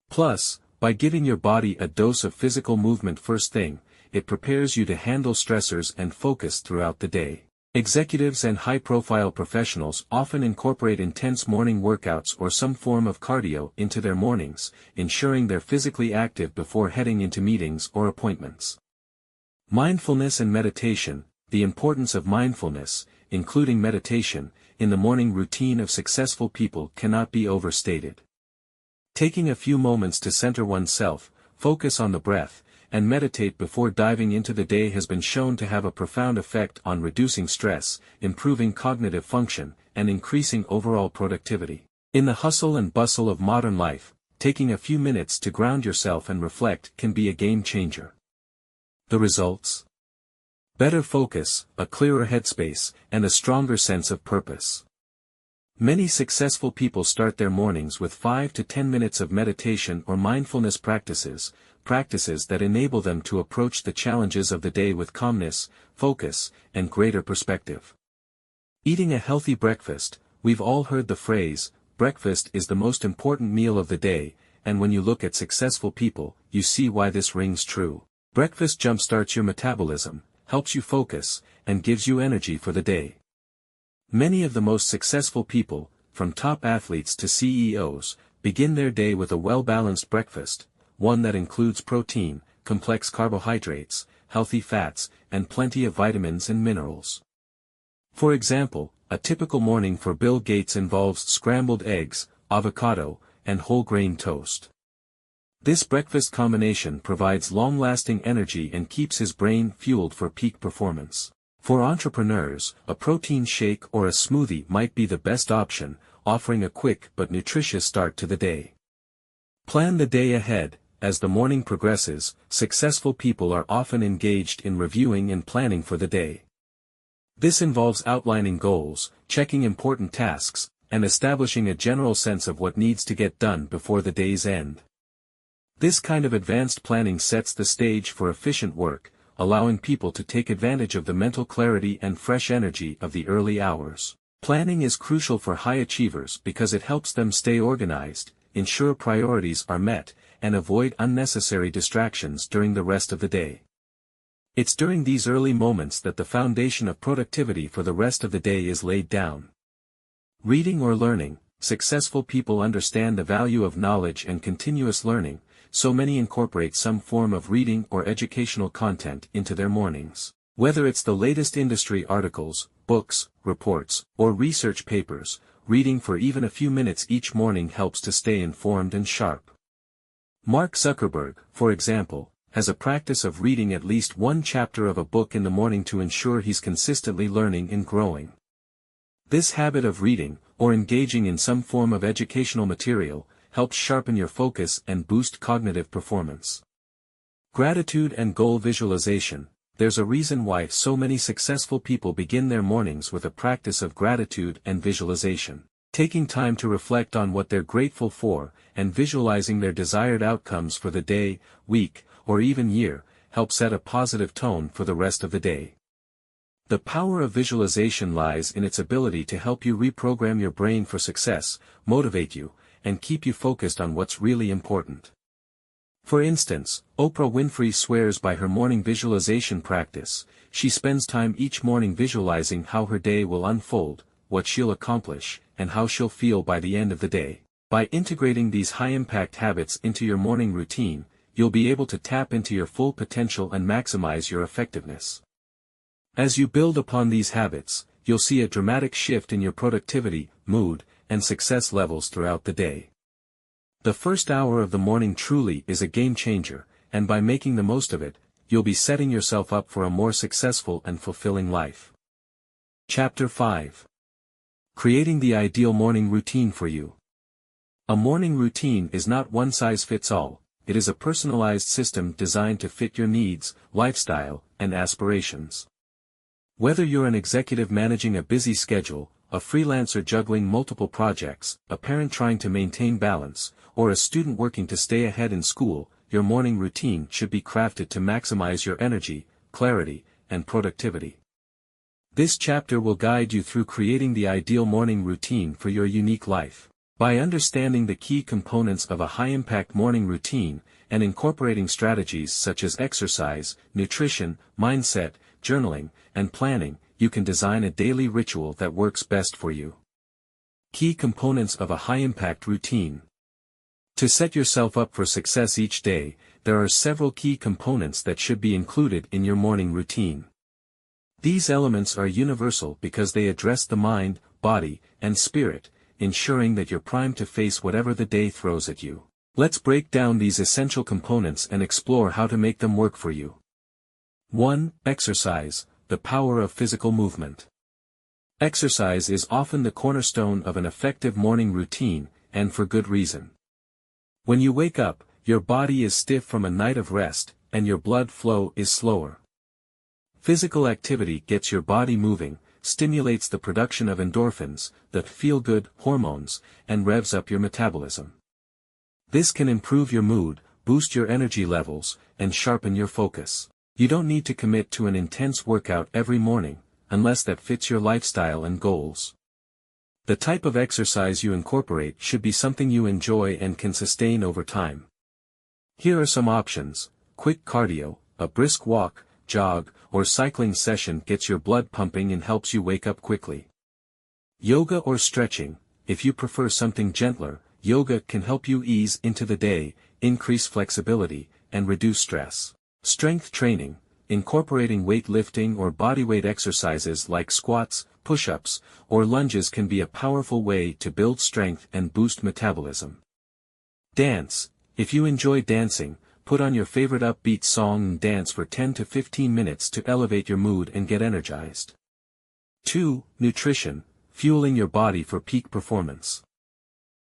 Plus, by giving your body a dose of physical movement first thing, it prepares you to handle stressors and focus throughout the day. Executives and high-profile professionals often incorporate intense morning workouts or some form of cardio into their mornings, ensuring they're physically active before heading into meetings or appointments. Mindfulness and meditation. The importance of mindfulness, including meditation, in the morning routine of successful people cannot be overstated. Taking a few moments to center oneself, focus on the breath, and meditate before diving into the day has been shown to have a profound effect on reducing stress, improving cognitive function, and increasing overall productivity. In the hustle and bustle of modern life, taking a few minutes to ground yourself and reflect can be a game changer. The results? Better focus, a clearer headspace, and a stronger sense of purpose. Many successful people start their mornings with 5 to 10 minutes of meditation or mindfulness practices that enable them to approach the challenges of the day with calmness, focus, and greater perspective. Eating a healthy breakfast. We've all heard the phrase, breakfast is the most important meal of the day, and when you look at successful people, you see why this rings true. Breakfast jumpstarts your metabolism, helps you focus, and gives you energy for the day. Many of the most successful people, from top athletes to CEOs, begin their day with a well-balanced breakfast, one that includes protein, complex carbohydrates, healthy fats, and plenty of vitamins and minerals. For example, a typical morning for Bill Gates involves scrambled eggs, avocado, and whole grain toast. This breakfast combination provides long-lasting energy and keeps his brain fueled for peak performance. For entrepreneurs, a protein shake or a smoothie might be the best option, offering a quick but nutritious start to the day. Plan the day ahead. As the morning progresses, successful people are often engaged in reviewing and planning for the day. This involves outlining goals, checking important tasks, and establishing a general sense of what needs to get done before the day's end. This kind of advanced planning sets the stage for efficient work, allowing people to take advantage of the mental clarity and fresh energy of the early hours. Planning is crucial for high achievers because it helps them stay organized, ensure priorities are met, and avoid unnecessary distractions during the rest of the day. It's during these early moments that the foundation of productivity for the rest of the day is laid down. Reading or learning. Successful people understand the value of knowledge and continuous learning, so many incorporate some form of reading or educational content into their mornings. Whether it's the latest industry articles, books, reports, or research papers, reading for even a few minutes each morning helps to stay informed and sharp. Mark Zuckerberg, for example, has a practice of reading at least one chapter of a book in the morning to ensure he's consistently learning and growing. This habit of reading, or engaging in some form of educational material, helps sharpen your focus and boost cognitive performance. Gratitude and goal visualization. There's a reason why so many successful people begin their mornings with a practice of gratitude and visualization. Taking time to reflect on what they're grateful for, and visualizing their desired outcomes for the day, week, or even year, helps set a positive tone for the rest of the day. The power of visualization lies in its ability to help you reprogram your brain for success, motivate you, and keep you focused on what's really important. For instance, Oprah Winfrey swears by her morning visualization practice. She spends time each morning visualizing how her day will unfold, what she'll accomplish, and how she'll feel by the end of the day. By integrating these high-impact habits into your morning routine, you'll be able to tap into your full potential and maximize your effectiveness. As you build upon these habits, you'll see a dramatic shift in your productivity, mood, and success levels throughout the day. The first hour of the morning truly is a game changer, and by making the most of it, you'll be setting yourself up for a more successful and fulfilling life. Chapter 5. Creating the ideal morning routine for you. A morning routine is not one size fits all. It is a personalized system designed to fit your needs, lifestyle, and aspirations. Whether you're an executive managing a busy schedule, a freelancer juggling multiple projects, a parent trying to maintain balance, or a student working to stay ahead in school, your morning routine should be crafted to maximize your energy, clarity, and productivity. This chapter will guide you through creating the ideal morning routine for your unique life. By understanding the key components of a high-impact morning routine, and incorporating strategies such as exercise, nutrition, mindset, journaling, and planning, you can design a daily ritual that works best for you. Key components of a high-impact routine. To set yourself up for success each day, there are several key components that should be included in your morning routine. These elements are universal because they address the mind, body, and spirit, ensuring that you're primed to face whatever the day throws at you. Let's break down these essential components and explore how to make them work for you. 1. Exercise, the power of physical movement. Exercise is often the cornerstone of an effective morning routine, and for good reason. When you wake up, your body is stiff from a night of rest, and your blood flow is slower. Physical activity gets your body moving, stimulates the production of endorphins, the feel-good hormones, and revs up your metabolism. This can improve your mood, boost your energy levels, and sharpen your focus. You don't need to commit to an intense workout every morning, unless that fits your lifestyle and goals. The type of exercise you incorporate should be something you enjoy and can sustain over time. Here are some options: quick cardio, a brisk walk, jog, or cycling session gets your blood pumping and helps you wake up quickly. Yoga or stretching, if you prefer something gentler, yoga can help you ease into the day, increase flexibility, and reduce stress. Strength training, incorporating weightlifting or bodyweight exercises like squats, push-ups, or lunges can be a powerful way to build strength and boost metabolism. Dance, if you enjoy dancing, put on your favorite upbeat song and dance for 10 to 15 minutes to elevate your mood and get energized. 2. Nutrition, fueling your body for peak performance.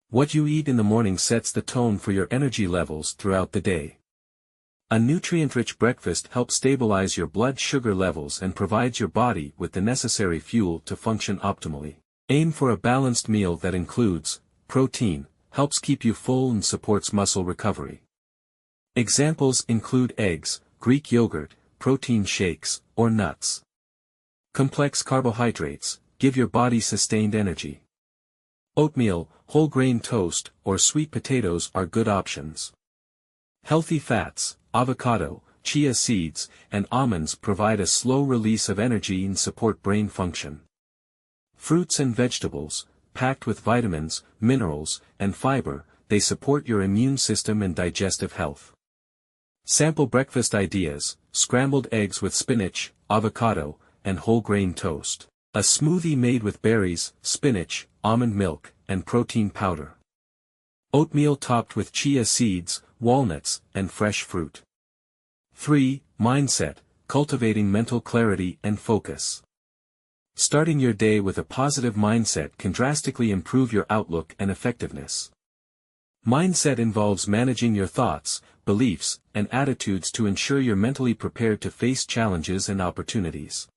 What you eat in the morning sets the tone for your energy levels throughout the day. A nutrient-rich breakfast helps stabilize your blood sugar levels and provides your body with the necessary fuel to function optimally. Aim for a balanced meal that includes protein, helps keep you full and supports muscle recovery. Examples include eggs, Greek yogurt, protein shakes, or nuts. Complex carbohydrates, give your body sustained energy. Oatmeal, whole grain toast, or sweet potatoes are good options. Healthy fats, avocado, chia seeds, and almonds provide a slow release of energy and support brain function. Fruits and vegetables, packed with vitamins, minerals, and fiber, they support your immune system and digestive health. Sample breakfast ideas: scrambled eggs with spinach, avocado, and whole grain toast. A smoothie made with berries, spinach, almond milk, and protein powder. Oatmeal topped with chia seeds, walnuts, and fresh fruit. 3. Mindset, cultivating mental clarity and focus. Starting your day with a positive mindset can drastically improve your outlook and effectiveness. Mindset involves managing your thoughts, beliefs, and attitudes to ensure you're mentally prepared to face challenges and opportunities.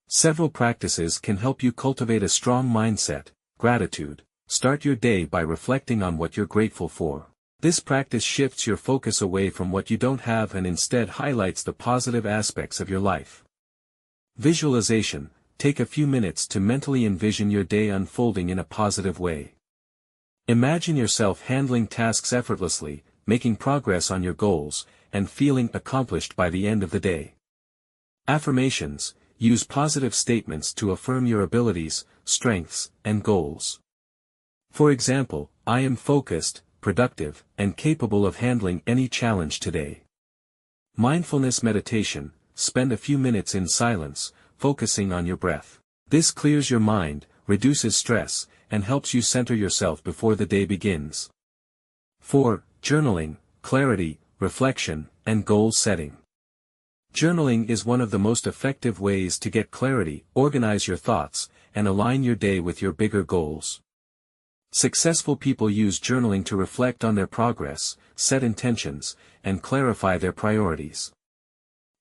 Several practices can help you cultivate a strong mindset. Gratitude. Start your day by reflecting on what you're grateful for. This practice shifts your focus away from what you don't have and instead highlights the positive aspects of your life. Visualization. Take a few minutes to mentally envision your day unfolding in a positive way. Imagine yourself handling tasks effortlessly, making progress on your goals, and feeling accomplished by the end of the day. Affirmations. Use positive statements to affirm your abilities, strengths, and goals. For example, I am focused, productive, and capable of handling any challenge today. Mindfulness meditation. Spend a few minutes in silence, focusing on your breath. This clears your mind, reduces stress, and helps you center yourself before the day begins. 4. Journaling, clarity, reflection, and goal setting. Journaling is one of the most effective ways to get clarity, organize your thoughts, and align your day with your bigger goals. Successful people use journaling to reflect on their progress, set intentions, and clarify their priorities.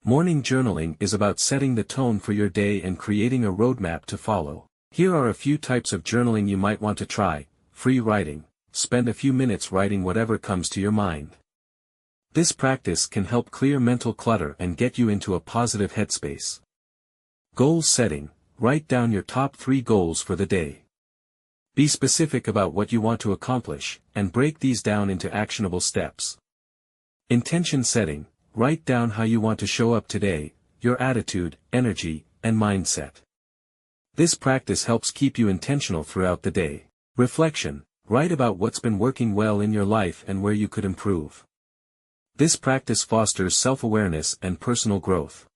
Morning journaling is about setting the tone for your day and creating a roadmap to follow. Here are a few types of journaling you might want to try. Free writing. Spend a few minutes writing whatever comes to your mind. This practice can help clear mental clutter and get you into a positive headspace. Goal setting. Write down your top 3 goals for the day. Be specific about what you want to accomplish, and break these down into actionable steps. Intention setting. Write down how you want to show up today, your attitude, energy, and mindset. This practice helps keep you intentional throughout the day. Reflection. Write about what's been working well in your life and where you could improve. This practice fosters self-awareness and personal growth.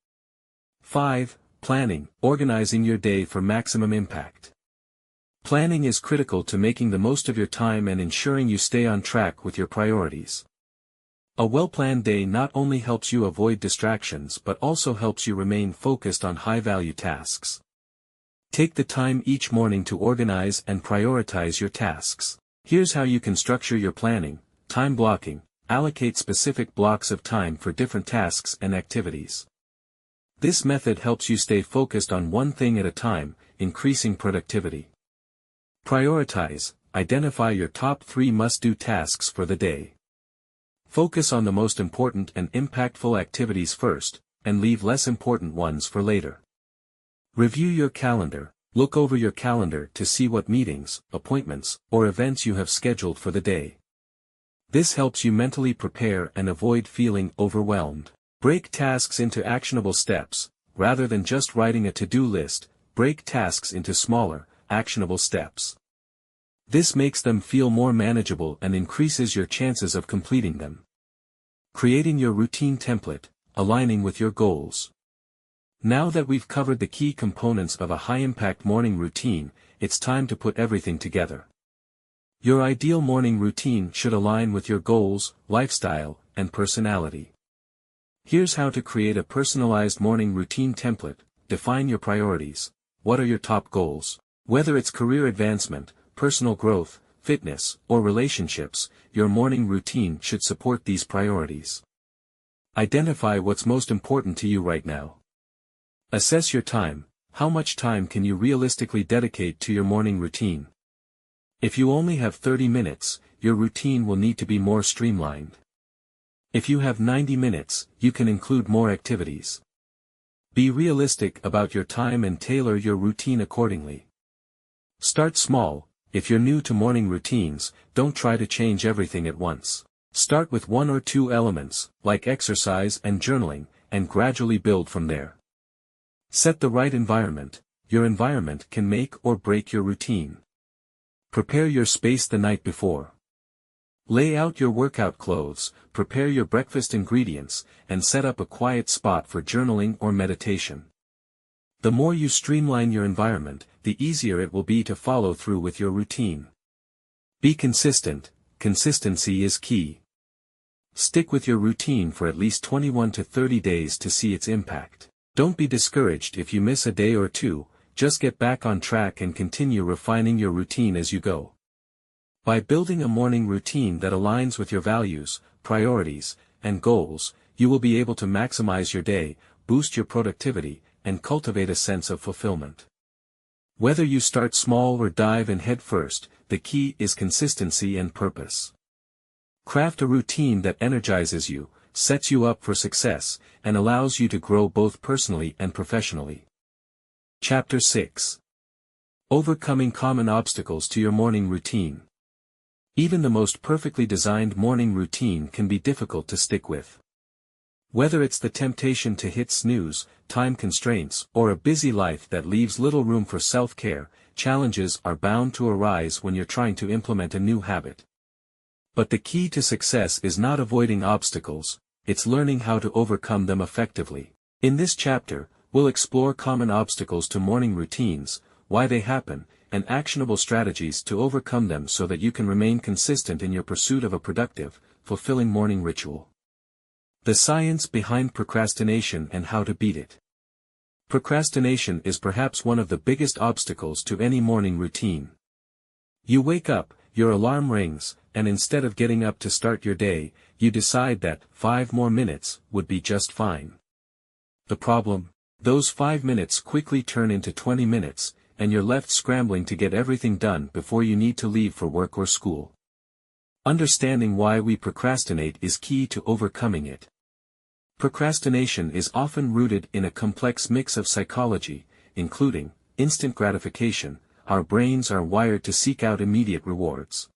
5. Planning. Organizing your day for maximum impact. Planning is critical to making the most of your time and ensuring you stay on track with your priorities. A well-planned day not only helps you avoid distractions but also helps you remain focused on high-value tasks. Take the time each morning to organize and prioritize your tasks. Here's how you can structure your planning. Time blocking. Allocate specific blocks of time for different tasks and activities. This method helps you stay focused on one thing at a time, increasing productivity. Prioritize. Identify your top 3 must-do tasks for the day. Focus on the most important and impactful activities first, and leave less important ones for later. Review your calendar. Look over your calendar to see what meetings, appointments, or events you have scheduled for the day. This helps you mentally prepare and avoid feeling overwhelmed. Break tasks into actionable steps. Rather than just writing a to-do list, break tasks into smaller, actionable steps. This makes them feel more manageable and increases your chances of completing them. Creating your routine template. Aligning with your goals. Now that we've covered the key components of a high-impact morning routine, it's time to put everything together. Your ideal morning routine should align with your goals, lifestyle, and personality. Here's how to create a personalized morning routine template. Define your priorities. What are your top goals? Whether it's career advancement, personal growth, fitness, or relationships, your morning routine should support these priorities. Identify what's most important to you right now. Assess your time. How much time can you realistically dedicate to your morning routine? If you only have 30 minutes, your routine will need to be more streamlined. If you have 90 minutes, you can include more activities. Be realistic about your time and tailor your routine accordingly. Start small. If you're new to morning routines, don't try to change everything at once. Start with 1 or 2 elements, like exercise and journaling, and gradually build from there. Set the right environment. Your environment can make or break your routine. Prepare your space the night before. Lay out your workout clothes, prepare your breakfast ingredients, and set up a quiet spot for journaling or meditation. The more you streamline your environment, the easier it will be to follow through with your routine. Be consistent. Consistency is key. Stick with your routine for at least 21 to 30 days to see its impact. Don't be discouraged if you miss a day or two, just get back on track and continue refining your routine as you go. By building a morning routine that aligns with your values, priorities, and goals, you will be able to maximize your day, boost your productivity, and cultivate a sense of fulfillment. Whether you start small or dive in head first, the key is consistency and purpose. Craft a routine that energizes you, sets you up for success, and allows you to grow both personally and professionally. Chapter 6. Overcoming common obstacles to your morning routine. Even the most perfectly designed morning routine can be difficult to stick with. Whether it's the temptation to hit snooze, time constraints, or a busy life that leaves little room for self-care, challenges are bound to arise when you're trying to implement a new habit. But the key to success is not avoiding obstacles, it's learning how to overcome them effectively. In this chapter, we'll explore common obstacles to morning routines, why they happen, and actionable strategies to overcome them so that you can remain consistent in your pursuit of a productive, fulfilling morning ritual. The science behind procrastination and how to beat it. Procrastination is perhaps one of the biggest obstacles to any morning routine. You wake up, your alarm rings, and instead of getting up to start your day, you decide that 5 more minutes would be just fine. The problem? Those 5 minutes quickly turn into 20 minutes, and you're left scrambling to get everything done before you need to leave for work or school. Understanding why we procrastinate is key to overcoming it. Procrastination is often rooted in a complex mix of psychology, including instant gratification, our brains are wired to seek out immediate rewards.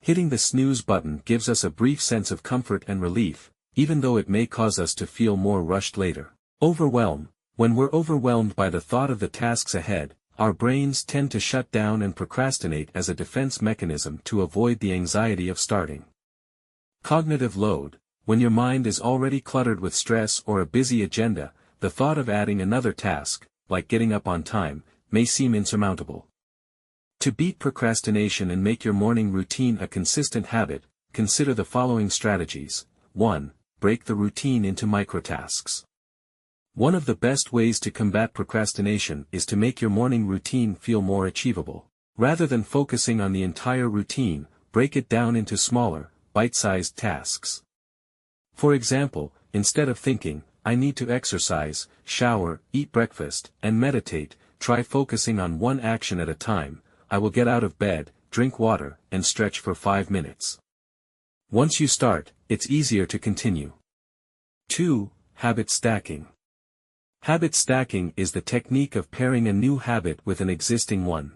Hitting the snooze button gives us a brief sense of comfort and relief, even though it may cause us to feel more rushed later. Overwhelm. When we're overwhelmed by the thought of the tasks ahead, our brains tend to shut down and procrastinate as a defense mechanism to avoid the anxiety of starting. Cognitive load. When your mind is already cluttered with stress or a busy agenda, the thought of adding another task, like getting up on time, may seem insurmountable. To beat procrastination and make your morning routine a consistent habit, consider the following strategies. 1. Break the routine into microtasks. One of the best ways to combat procrastination is to make your morning routine feel more achievable. Rather than focusing on the entire routine, break it down into smaller, bite-sized tasks. For example, instead of thinking, I need to exercise, shower, eat breakfast, and meditate, try focusing on one action at a time. I will get out of bed, drink water, and stretch for 5 minutes. Once you start, it's easier to continue. 2. Habit stacking. Habit stacking is the technique of pairing a new habit with an existing one.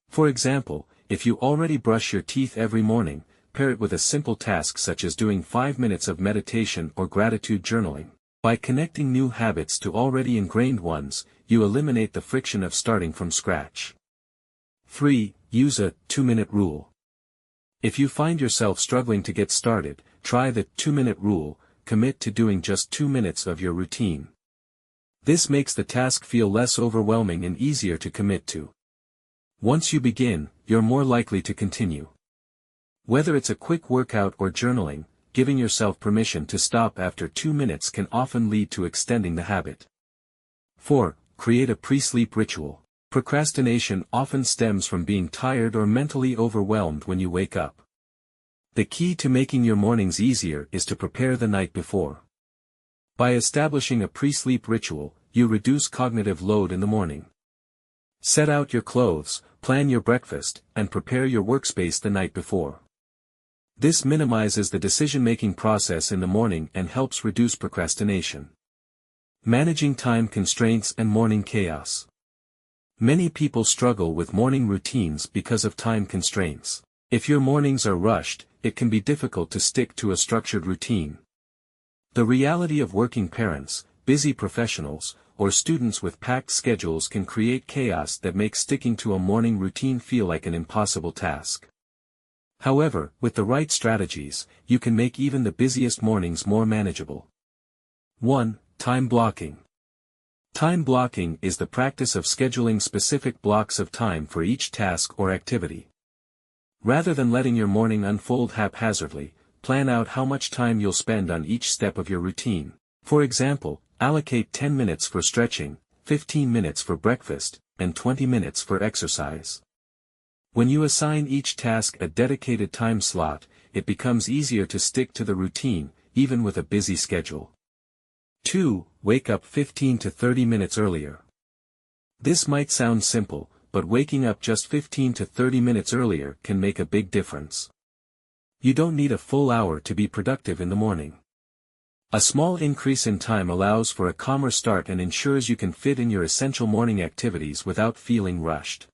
For example, if you already brush your teeth every morning, pair it with a simple task such as doing 5 minutes of meditation or gratitude journaling. By connecting new habits to already ingrained ones, you eliminate the friction of starting from scratch. 3. Use a 2-minute rule. If you find yourself struggling to get started, try the 2-minute rule. Commit to doing just 2 minutes of your routine. This makes the task feel less overwhelming and easier to commit to. Once you begin, you're more likely to continue. Whether it's a quick workout or journaling, giving yourself permission to stop after 2 minutes can often lead to extending the habit. 4. Create a pre-sleep ritual. Procrastination often stems from being tired or mentally overwhelmed when you wake up. The key to making your mornings easier is to prepare the night before. By establishing a pre-sleep ritual, you reduce cognitive load in the morning. Set out your clothes, plan your breakfast, and prepare your workspace the night before. This minimizes the decision-making process in the morning and helps reduce procrastination. Managing time constraints and morning chaos. Many people struggle with morning routines because of time constraints. If your mornings are rushed, it can be difficult to stick to a structured routine. The reality of working parents, busy professionals, or students with packed schedules can create chaos that makes sticking to a morning routine feel like an impossible task. However, with the right strategies, you can make even the busiest mornings more manageable. 1. Time blocking. Time blocking is the practice of scheduling specific blocks of time for each task or activity. Rather than letting your morning unfold haphazardly, plan out how much time you'll spend on each step of your routine. For example, allocate 10 minutes for stretching, 15 minutes for breakfast, and 20 minutes for exercise. When you assign each task a dedicated time slot, it becomes easier to stick to the routine, even with a busy schedule. 2. Wake up 15 to 30 minutes earlier. This might sound simple, but waking up just 15 to 30 minutes earlier can make a big difference. You don't need a full hour to be productive in the morning. A small increase in time allows for a calmer start and ensures you can fit in your essential morning activities without feeling rushed.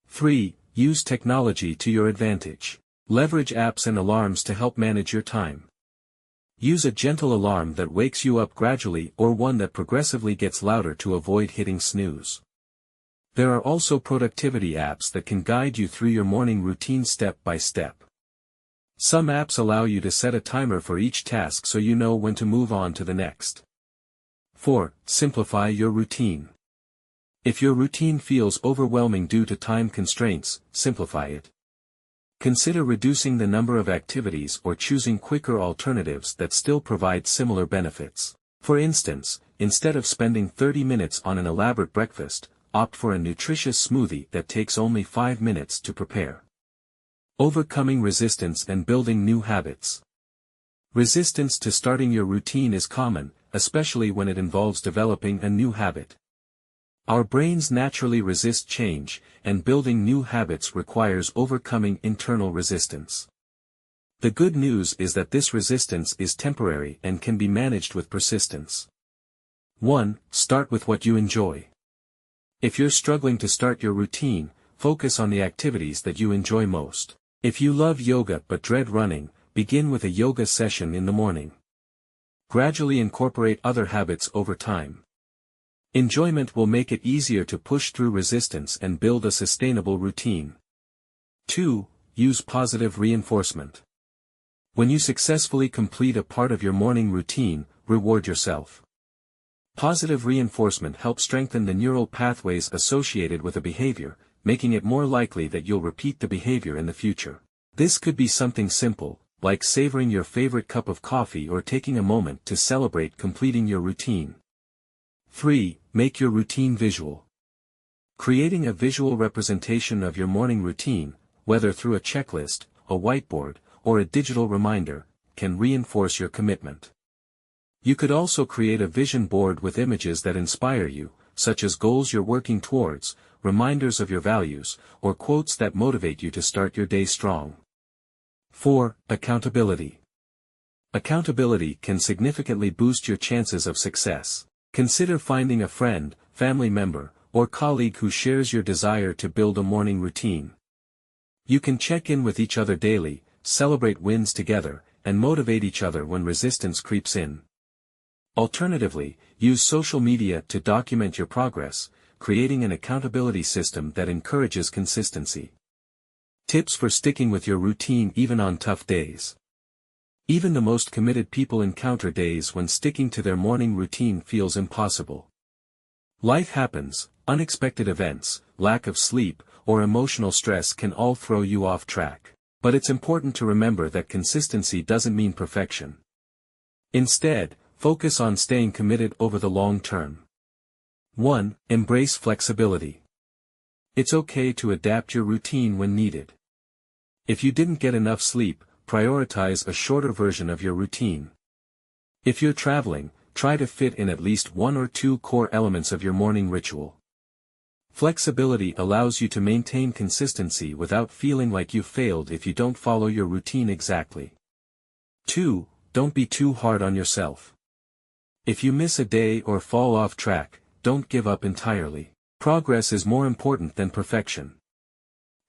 3. Use technology to your advantage. Leverage apps and alarms to help manage your time. Use a gentle alarm that wakes you up gradually or one that progressively gets louder to avoid hitting snooze. There are also productivity apps that can guide you through your morning routine step by step. Some apps allow you to set a timer for each task so you know when to move on to the next. 4. Simplify your routine. If your routine feels overwhelming due to time constraints, simplify it. Consider reducing the number of activities or choosing quicker alternatives that still provide similar benefits. For instance, instead of spending 30 minutes on an elaborate breakfast, opt for a nutritious smoothie that takes only 5 minutes to prepare. Overcoming resistance and building new habits. Resistance to starting your routine is common, especially when it involves developing a new habit. Our brains naturally resist change, and building new habits requires overcoming internal resistance. The good news is that this resistance is temporary and can be managed with persistence. 1. Start with what you enjoy. If you're struggling to start your routine, focus on the activities that you enjoy most. If you love yoga but dread running, begin with a yoga session in the morning. Gradually incorporate other habits over time. Enjoyment will make it easier to push through resistance and build a sustainable routine. 2. Use positive reinforcement. When you successfully complete a part of your morning routine, reward yourself. Positive reinforcement helps strengthen the neural pathways associated with a behavior, making it more likely that you'll repeat the behavior in the future. This could be something simple, like savoring your favorite cup of coffee or taking a moment to celebrate completing your routine. 3. Make your routine visual. Creating a visual representation of your morning routine, whether through a checklist, a whiteboard, or a digital reminder, can reinforce your commitment. You could also create a vision board with images that inspire you, such as goals you're working towards, reminders of your values, or quotes that motivate you to start your day strong. 4. Accountability. Accountability can significantly boost your chances of success. Consider finding a friend, family member, or colleague who shares your desire to build a morning routine. You can check in with each other daily, celebrate wins together, and motivate each other when resistance creeps in. Alternatively, use social media to document your progress, creating an accountability system that encourages consistency. Tips for sticking with your routine even on tough days. Even the most committed people encounter days when sticking to their morning routine feels impossible. Life happens, unexpected events, lack of sleep, or emotional stress can all throw you off track. But it's important to remember that consistency doesn't mean perfection. Instead, focus on staying committed over the long term. 1. Embrace flexibility. It's okay to adapt your routine when needed. If you didn't get enough sleep, prioritize a shorter version of your routine. If you're traveling, try to fit in at least 1 or 2 core elements of your morning ritual. Flexibility allows you to maintain consistency without feeling like you failed if you don't follow your routine exactly. 2. Don't be too hard on yourself. If you miss a day or fall off track, don't give up entirely. Progress is more important than perfection.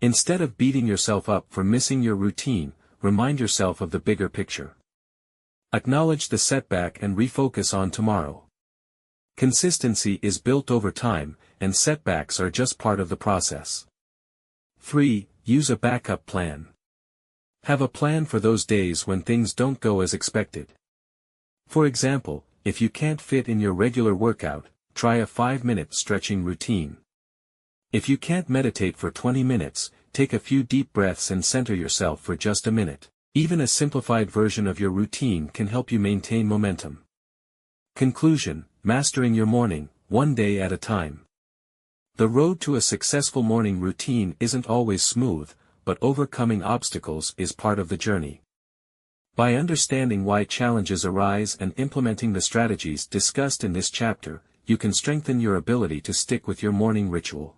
Instead of beating yourself up for missing your routine, remind yourself of the bigger picture. Acknowledge the setback and refocus on tomorrow. Consistency is built over time, and setbacks are just part of the process. 3. Use a backup plan. Have a plan for those days when things don't go as expected. For example, if you can't fit in your regular workout, try a 5-minute stretching routine. If you can't meditate for 20 minutes, take a few deep breaths and center yourself for just a minute. Even a simplified version of your routine can help you maintain momentum. Conclusion: mastering your morning, one day at a time. The road to a successful morning routine isn't always smooth, but overcoming obstacles is part of the journey. By understanding why challenges arise and implementing the strategies discussed in this chapter, you can strengthen your ability to stick with your morning ritual.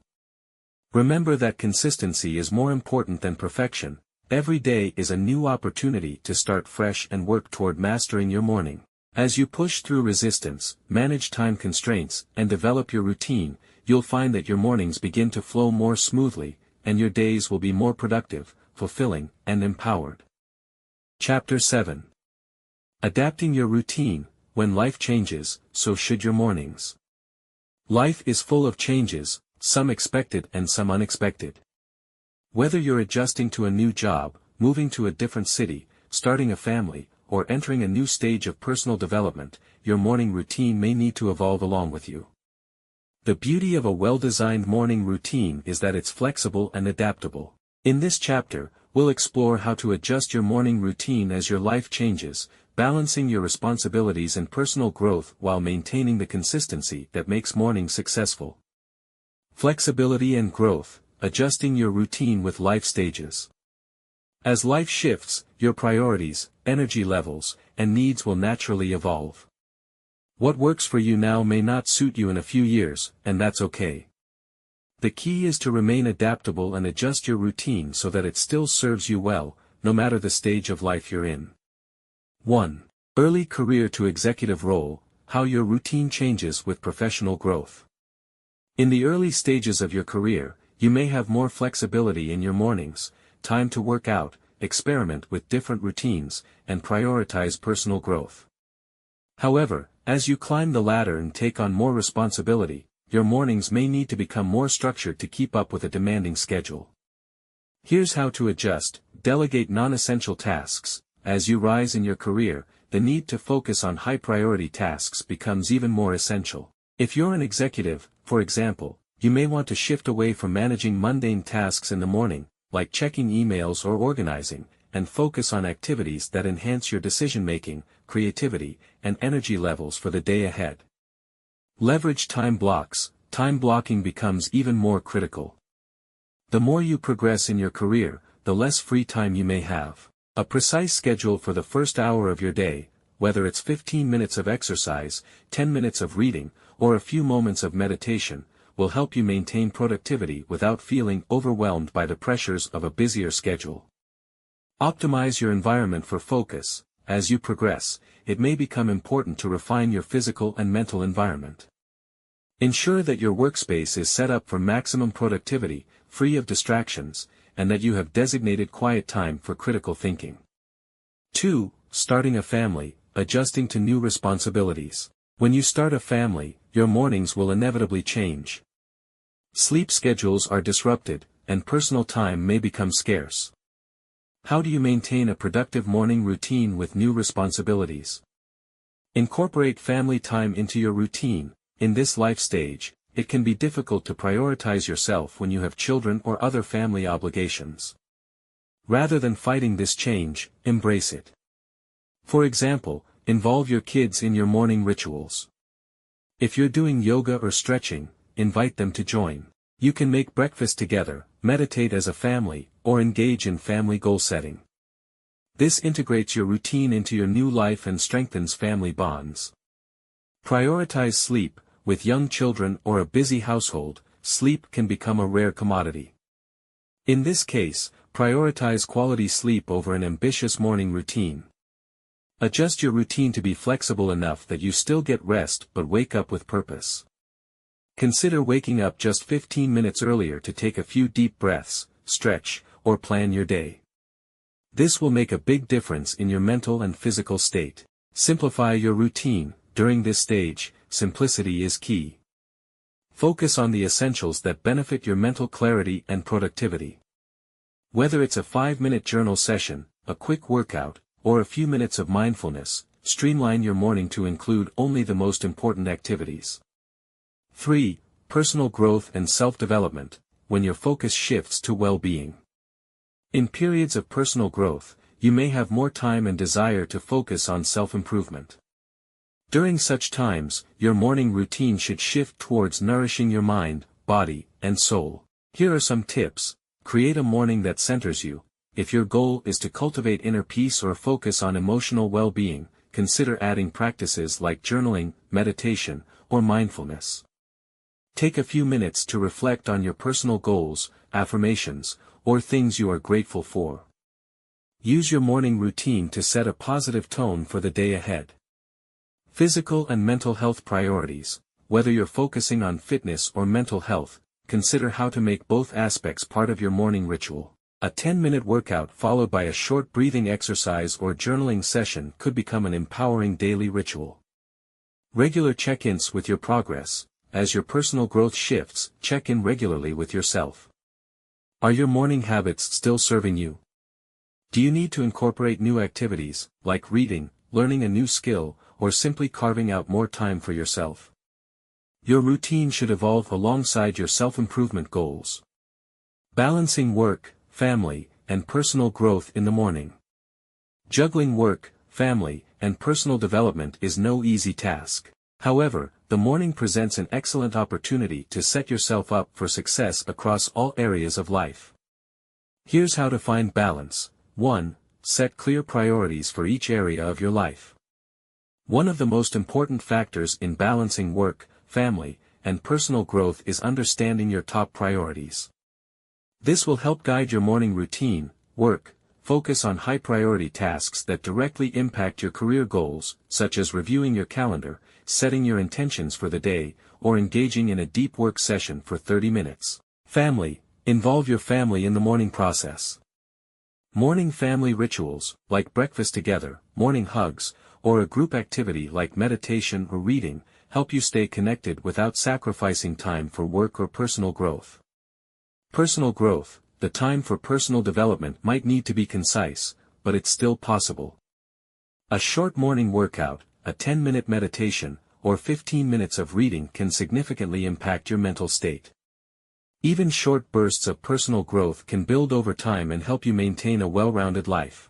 Remember that consistency is more important than perfection. Every day is a new opportunity to start fresh and work toward mastering your morning. As you push through resistance, manage time constraints, and develop your routine, you'll find that your mornings begin to flow more smoothly, and your days will be more productive, fulfilling, and empowered. Chapter 7. Adapting your routine. When life changes, so should your mornings. Life is full of changes, some expected and some unexpected. Whether you're adjusting to a new job, moving to a different city, starting a family, or entering a new stage of personal development, your morning routine may need to evolve along with you. The beauty of a well-designed morning routine is that it's flexible and adaptable. In this chapter, we'll explore how to adjust your morning routine as your life changes, balancing your responsibilities and personal growth while maintaining the consistency that makes mornings successful. Flexibility and growth. Adjusting your routine with life stages. As life shifts, your priorities, energy levels, and needs will naturally evolve. What works for you now may not suit you in a few years, and that's okay. The key is to remain adaptable and adjust your routine so that it still serves you well, no matter the stage of life you're in. 1. Early career to executive role. How your routine changes with professional growth. In the early stages of your career, you may have more flexibility in your mornings, time to work out, experiment with different routines, and prioritize personal growth. However, as you climb the ladder and take on more responsibility, your mornings may need to become more structured to keep up with a demanding schedule. Here's how to adjust: delegate non-essential tasks. As you rise in your career, the need to focus on high-priority tasks becomes even more essential. If you're an executive, for example, you may want to shift away from managing mundane tasks in the morning, like checking emails or organizing, and focus on activities that enhance your decision-making, creativity, and energy levels for the day ahead. Leverage time blocks. Time blocking becomes even more critical. The more you progress in your career, the less free time you may have. A precise schedule for the first hour of your day, whether it's 15 minutes of exercise, 10 minutes of reading, or a few moments of meditation, will help you maintain productivity without feeling overwhelmed by the pressures of a busier schedule. Optimize your environment for focus. As you progress, it may become important to refine your physical and mental environment. Ensure that your workspace is set up for maximum productivity, free of distractions, and that you have designated quiet time for critical thinking. 2. Starting a family. Adjusting to new responsibilities. When you start a family, your mornings will inevitably change. Sleep schedules are disrupted, and personal time may become scarce. How do you maintain a productive morning routine with new responsibilities? Incorporate family time into your routine. In this life stage, it can be difficult to prioritize yourself when you have children or other family obligations. Rather than fighting this change, embrace it. For example, involve your kids in your morning rituals. If you're doing yoga or stretching, invite them to join. You can make breakfast together, meditate as a family, or engage in family goal setting. This integrates your routine into your new life and strengthens family bonds. Prioritize sleep. With young children or a busy household, sleep can become a rare commodity. In this case, prioritize quality sleep over an ambitious morning routine. Adjust your routine to be flexible enough that you still get rest but wake up with purpose. Consider waking up just 15 minutes earlier to take a few deep breaths, stretch, or plan your day. This will make a big difference in your mental and physical state. Simplify your routine. During this stage, simplicity is key. Focus on the essentials that benefit your mental clarity and productivity. Whether it's a 5-minute journal session, a quick workout, or a few minutes of mindfulness, streamline your morning to include only the most important activities. 3. Personal growth and self-development. When your focus shifts to well-being. In periods of personal growth, you may have more time and desire to focus on self-improvement. During such times, your morning routine should shift towards nourishing your mind, body, and soul. Here are some tips. Create a morning that centers you. If your goal is to cultivate inner peace or focus on emotional well-being, consider adding practices like journaling, meditation, or mindfulness. Take a few minutes to reflect on your personal goals, affirmations, or things you are grateful for. Use your morning routine to set a positive tone for the day ahead. Physical and mental health priorities. Whether you're focusing on fitness or mental health, consider how to make both aspects part of your morning ritual. A 10-minute workout followed by a short breathing exercise or journaling session could become an empowering daily ritual. Regular check-ins with your progress. As your personal growth shifts, check in regularly with yourself. Are your morning habits still serving you? Do you need to incorporate new activities, like reading, learning a new skill, or simply carving out more time for yourself? Your routine should evolve alongside your self-improvement goals. Balancing work, family, and personal growth in the morning. Juggling work, family, and personal development is no easy task. However, the morning presents an excellent opportunity to set yourself up for success across all areas of life. Here's how to find balance. 1. Set clear priorities for each area of your life. One of the most important factors in balancing work, family, and personal growth is understanding your top priorities. This will help guide your morning routine. Focus on high-priority tasks that directly impact your career goals, such as reviewing your calendar, setting your intentions for the day, or engaging in a deep work session for 30 minutes. Family. Involve your family in the morning process. Morning family rituals, like breakfast together, morning hugs, or a group activity like meditation or reading, help you stay connected without sacrificing time for work or personal growth. Personal growth. The time for personal development might need to be concise, but it's still possible. A short morning workout, a 10-minute meditation, or 15 minutes of reading can significantly impact your mental state. Even short bursts of personal growth can build over time and help you maintain a well-rounded life.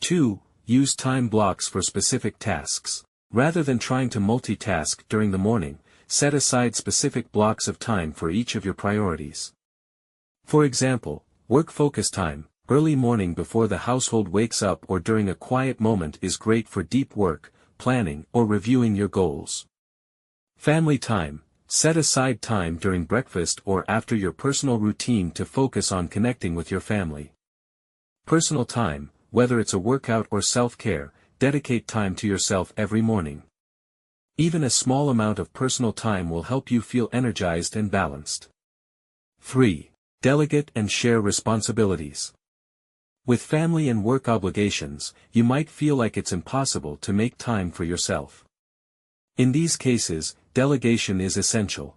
2. Use time blocks for specific tasks. Rather than trying to multitask during the morning, set aside specific blocks of time for each of your priorities. For example, work focus time, early morning before the household wakes up or during a quiet moment is great for deep work, planning, or reviewing your goals. Family time. Set aside time during breakfast or after your personal routine to focus on connecting with your family. Personal time. Whether it's a workout or self-care, dedicate time to yourself every morning. Even a small amount of personal time will help you feel energized and balanced. 3. Delegate and share responsibilities. With family and work obligations, you might feel like it's impossible to make time for yourself. In these cases, delegation is essential.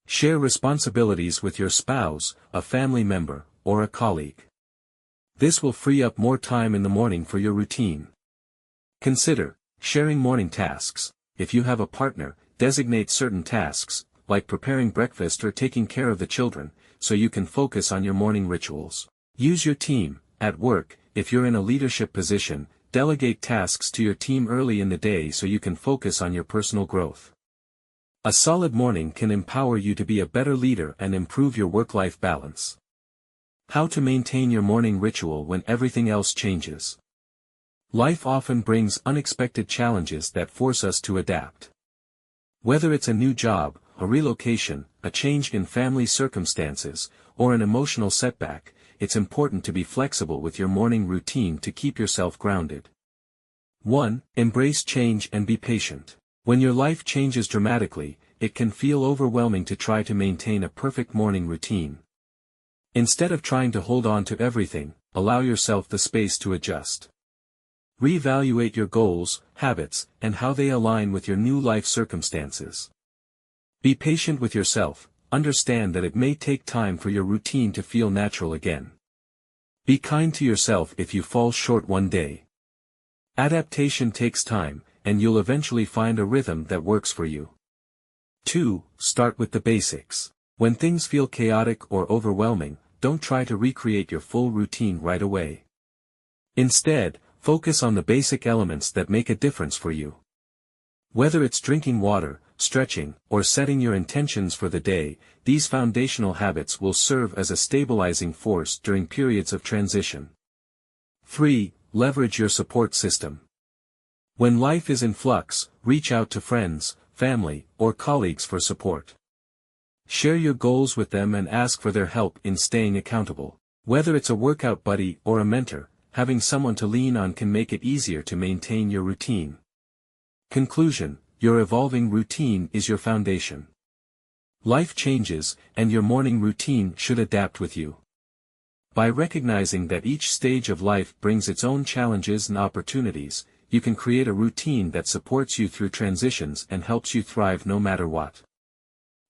Share responsibilities with your spouse, a family member, or a colleague. This will free up more time in the morning for your routine. Consider sharing morning tasks. If you have a partner, designate certain tasks, like preparing breakfast or taking care of the children, so you can focus on your morning rituals. Use your team. At work, if you're in a leadership position, delegate tasks to your team early in the day so you can focus on your personal growth. A solid morning can empower you to be a better leader and improve your work-life balance. How to maintain your morning ritual when everything else changes. Life often brings unexpected challenges that force us to adapt. Whether it's a new job, a relocation, a change in family circumstances, or an emotional setback, it's important to be flexible with your morning routine to keep yourself grounded. 1. Embrace change and be patient. When your life changes dramatically, it can feel overwhelming to try to maintain a perfect morning routine. Instead of trying to hold on to everything, allow yourself the space to adjust. Reevaluate your goals, habits, and how they align with your new life circumstances. Be patient with yourself. Understand that it may take time for your routine to feel natural again. Be kind to yourself if you fall short one day. Adaptation takes time, and you'll eventually find a rhythm that works for you. 2. Start with the basics. When things feel chaotic or overwhelming, don't try to recreate your full routine right away. Instead, focus on the basic elements that make a difference for you. Whether it's drinking water, stretching, or setting your intentions for the day, these foundational habits will serve as a stabilizing force during periods of transition. 3. Leverage your support system. When life is in flux, reach out to friends, family, or colleagues for support. Share your goals with them and ask for their help in staying accountable. Whether it's a workout buddy or a mentor, having someone to lean on can make it easier to maintain your routine. Conclusion. Your evolving routine is your foundation. Life changes, and your morning routine should adapt with you. By recognizing that each stage of life brings its own challenges and opportunities, you can create a routine that supports you through transitions and helps you thrive no matter what.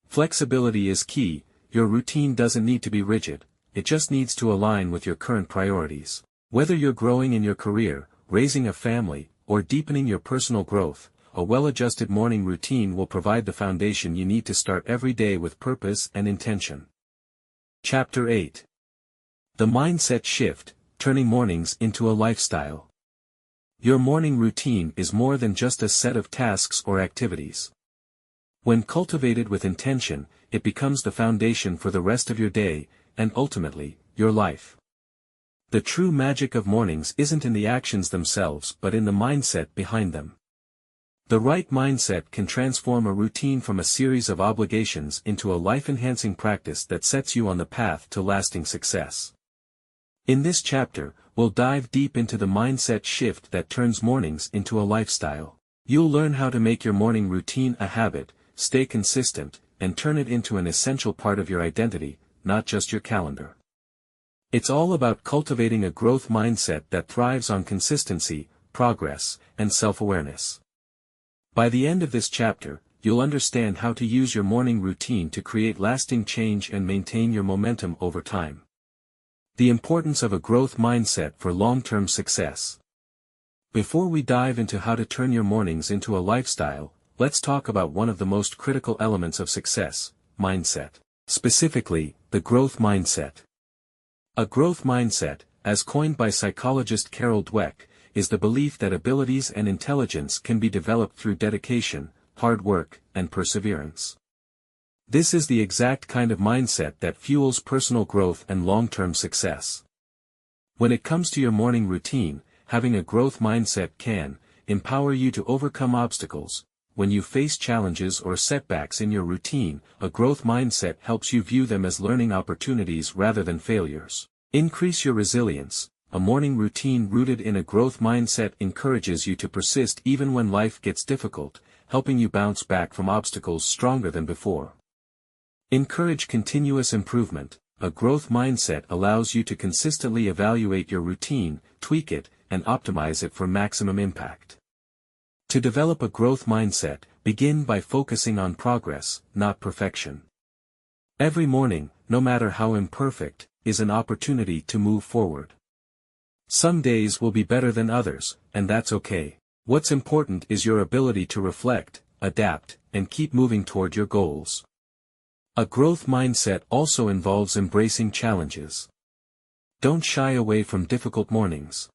Flexibility is key. Your routine doesn't need to be rigid, it just needs to align with your current priorities. Whether you're growing in your career, raising a family, or deepening your personal growth, a well-adjusted morning routine will provide the foundation you need to start every day with purpose and intention. Chapter 8. The Mindset Shift, Turning Mornings into a Lifestyle. Your morning routine is more than just a set of tasks or activities. When cultivated with intention, it becomes the foundation for the rest of your day, and ultimately, your life. The true magic of mornings isn't in the actions themselves but in the mindset behind them. The right mindset can transform a routine from a series of obligations into a life-enhancing practice that sets you on the path to lasting success. In this chapter, we'll dive deep into the mindset shift that turns mornings into a lifestyle. You'll learn how to make your morning routine a habit, stay consistent, and turn it into an essential part of your identity, not just your calendar. It's all about cultivating a growth mindset that thrives on consistency, progress, and self-awareness. By the end of this chapter, you'll understand how to use your morning routine to create lasting change and maintain your momentum over time. The importance of a growth mindset for long-term success. Before we dive into how to turn your mornings into a lifestyle, let's talk about one of the most critical elements of success, mindset. Specifically, the growth mindset. A growth mindset, as coined by psychologist Carol Dweck, is the belief that abilities and intelligence can be developed through dedication, hard work, and perseverance. This is the exact kind of mindset that fuels personal growth and long-term success. When it comes to your morning routine, having a growth mindset can empower you to overcome obstacles. When you face challenges or setbacks in your routine, a growth mindset helps you view them as learning opportunities rather than failures. Increase your resilience. A morning routine rooted in a growth mindset encourages you to persist even when life gets difficult, helping you bounce back from obstacles stronger than before. Encourage continuous improvement. A growth mindset allows you to consistently evaluate your routine, tweak it, and optimize it for maximum impact. To develop a growth mindset, begin by focusing on progress, not perfection. Every morning, no matter how imperfect, is an opportunity to move forward. Some days will be better than others, and that's okay. What's important is your ability to reflect, adapt, and keep moving toward your goals. A growth mindset also involves embracing challenges. Don't shy away from difficult mornings.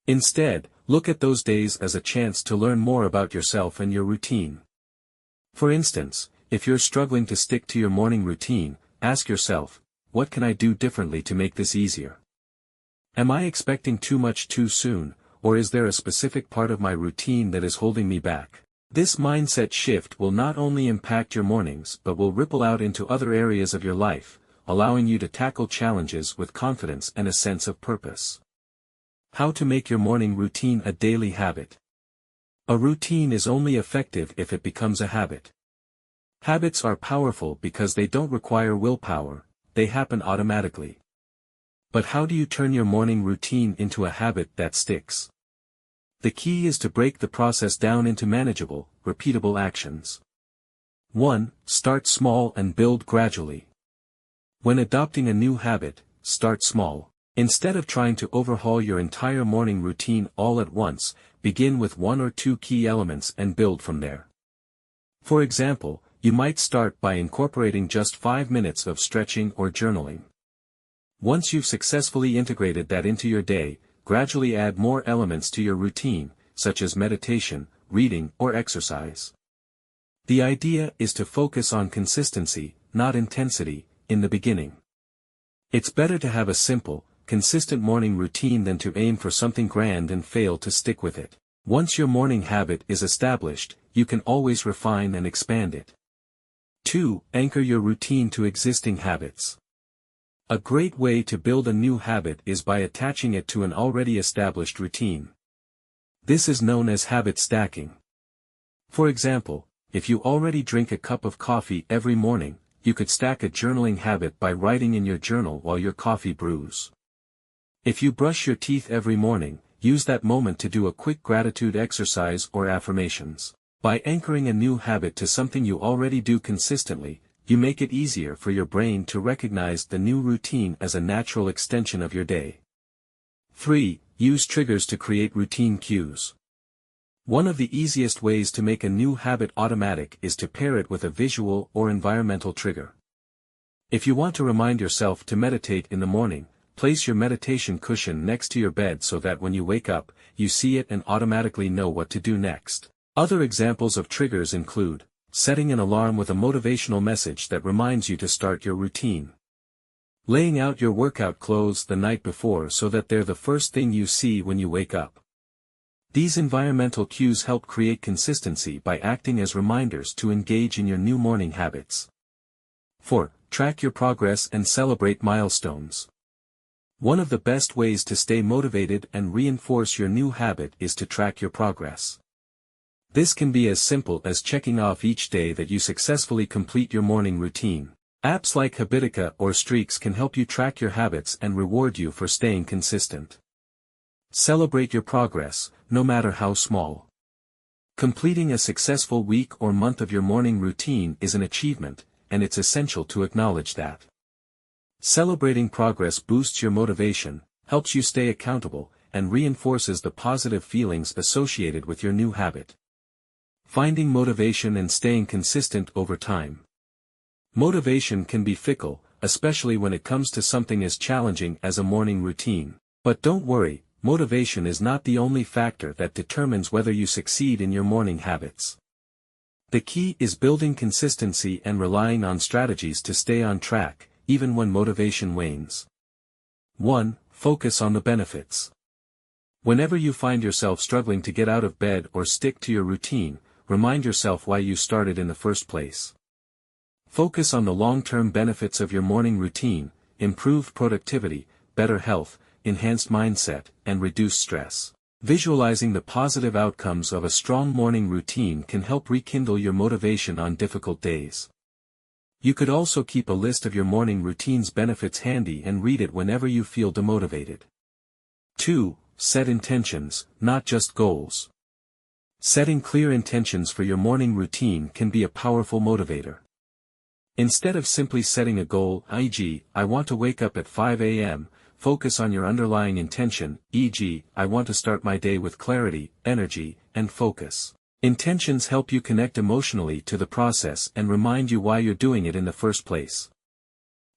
Instead, look at those days as a chance to learn more about yourself and your routine. For instance, if you're struggling to stick to your morning routine, ask yourself, what can I do differently to make this easier? Am I expecting too much too soon, or is there a specific part of my routine that is holding me back? This mindset shift will not only impact your mornings but will ripple out into other areas of your life, allowing you to tackle challenges with confidence and a sense of purpose. How to make your morning routine a daily habit. A routine is only effective if it becomes a habit. Habits are powerful because they don't require willpower, they happen automatically. But how do you turn your morning routine into a habit that sticks? The key is to break the process down into manageable, repeatable actions. 1. Start small and build gradually. When adopting a new habit, start small. Instead of trying to overhaul your entire morning routine all at once, begin with one or two key elements and build from there. For example, you might start by incorporating just 5 minutes of stretching or journaling. Once you've successfully integrated that into your day, gradually add more elements to your routine, such as meditation, reading, or exercise. The idea is to focus on consistency, not intensity, in the beginning. It's better to have a simple, consistent morning routine than to aim for something grand and fail to stick with it. Once your morning habit is established, you can always refine and expand it. 2. Anchor your routine to existing habits. A great way to build a new habit is by attaching it to an already established routine. This is known as habit stacking. For example, if you already drink a cup of coffee every morning, you could stack a journaling habit by writing in your journal while your coffee brews. If you brush your teeth every morning, use that moment to do a quick gratitude exercise or affirmations. By anchoring a new habit to something you already do consistently, you make it easier for your brain to recognize the new routine as a natural extension of your day. 3. Use triggers to create routine cues. One of the easiest ways to make a new habit automatic is to pair it with a visual or environmental trigger. If you want to remind yourself to meditate in the morning, place your meditation cushion next to your bed so that when you wake up, you see it and automatically know what to do next. Other examples of triggers include setting an alarm with a motivational message that reminds you to start your routine. Laying out your workout clothes the night before so that they're the first thing you see when you wake up. These environmental cues help create consistency by acting as reminders to engage in your new morning habits. 4. Track your progress and celebrate milestones. One of the best ways to stay motivated and reinforce your new habit is to track your progress. This can be as simple as checking off each day that you successfully complete your morning routine. Apps like Habitica or Streaks can help you track your habits and reward you for staying consistent. Celebrate your progress, no matter how small. Completing a successful week or month of your morning routine is an achievement, and it's essential to acknowledge that. Celebrating progress boosts your motivation, helps you stay accountable, and reinforces the positive feelings associated with your new habit. Finding motivation and staying consistent over time. Motivation can be fickle, especially when it comes to something as challenging as a morning routine. But don't worry, motivation is not the only factor that determines whether you succeed in your morning habits. The key is building consistency and relying on strategies to stay on track, even when motivation wanes. 1. Focus on the benefits. Whenever you find yourself struggling to get out of bed or stick to your routine, remind yourself why you started in the first place. Focus on the long-term benefits of your morning routine: improved productivity, better health, enhanced mindset, and reduced stress. Visualizing the positive outcomes of a strong morning routine can help rekindle your motivation on difficult days. You could also keep a list of your morning routine's benefits handy and read it whenever you feel demotivated. 2. Set intentions, not just goals. Setting clear intentions for your morning routine can be a powerful motivator. Instead of simply setting a goal, e.g., I want to wake up at 5 a.m., focus on your underlying intention, e.g., I want to start my day with clarity, energy, and focus. Intentions help you connect emotionally to the process and remind you why you're doing it in the first place.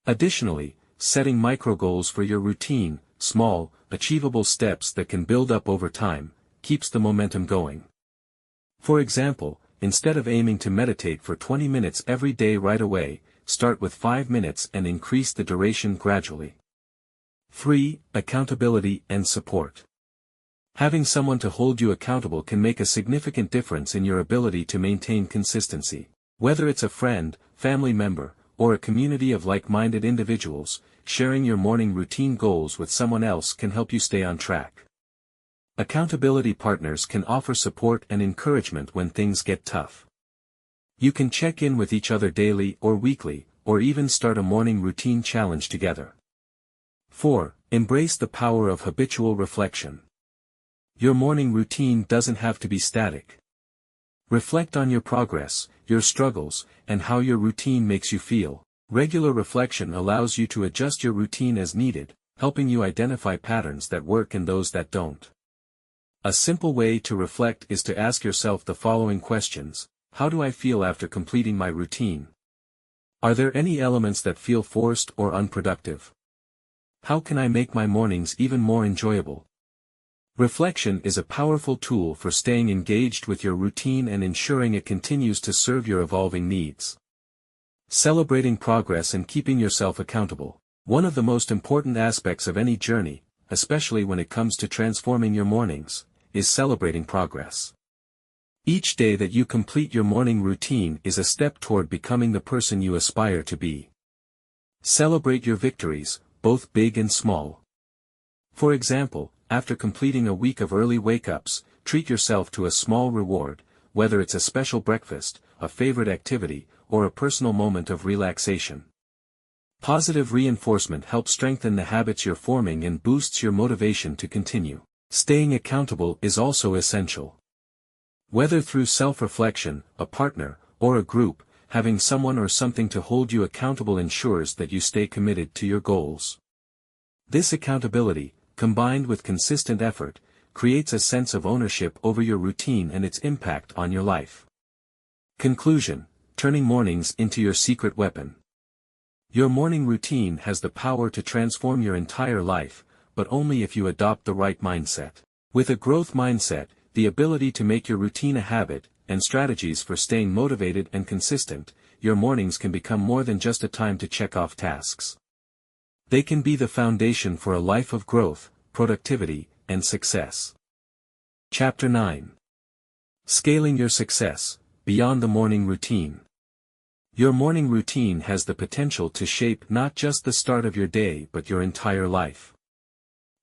Additionally, setting micro-goals for your routine, small, achievable steps that can build up over time, keeps the momentum going. For example, instead of aiming to meditate for 20 minutes every day right away, start with 5 minutes and increase the duration gradually. 3. Accountability and support. Having someone to hold you accountable can make a significant difference in your ability to maintain consistency. Whether it's a friend, family member, or a community of like-minded individuals, sharing your morning routine goals with someone else can help you stay on track. Accountability partners can offer support and encouragement when things get tough. You can check in with each other daily or weekly, or even start a morning routine challenge together. 4. Embrace the power of habitual reflection. Your morning routine doesn't have to be static. Reflect on your progress, your struggles, and how your routine makes you feel. Regular reflection allows you to adjust your routine as needed, helping you identify patterns that work and those that don't. A simple way to reflect is to ask yourself the following questions: how do I feel after completing my routine? Are there any elements that feel forced or unproductive? How can I make my mornings even more enjoyable? Reflection is a powerful tool for staying engaged with your routine and ensuring it continues to serve your evolving needs. Celebrating progress and keeping yourself accountable. One of the most important aspects of any journey, especially when it comes to transforming your mornings, is celebrating progress. Each day that you complete your morning routine is a step toward becoming the person you aspire to be. Celebrate your victories, both big and small. For example, after completing a week of early wake-ups, treat yourself to a small reward, whether it's a special breakfast, a favorite activity, or a personal moment of relaxation. Positive reinforcement helps strengthen the habits you're forming and boosts your motivation to continue. Staying accountable is also essential. Whether through self-reflection, a partner, or a group, having someone or something to hold you accountable ensures that you stay committed to your goals. This accountability, combined with consistent effort, creates a sense of ownership over your routine and its impact on your life. Conclusion: turning mornings into your secret weapon. Your morning routine has the power to transform your entire life, but only if you adopt the right mindset. With a growth mindset, the ability to make your routine a habit, and strategies for staying motivated and consistent, your mornings can become more than just a time to check off tasks. They can be the foundation for a life of growth, productivity, and success. Chapter 9. Scaling your success, beyond the morning routine. Your morning routine has the potential to shape not just the start of your day but your entire life.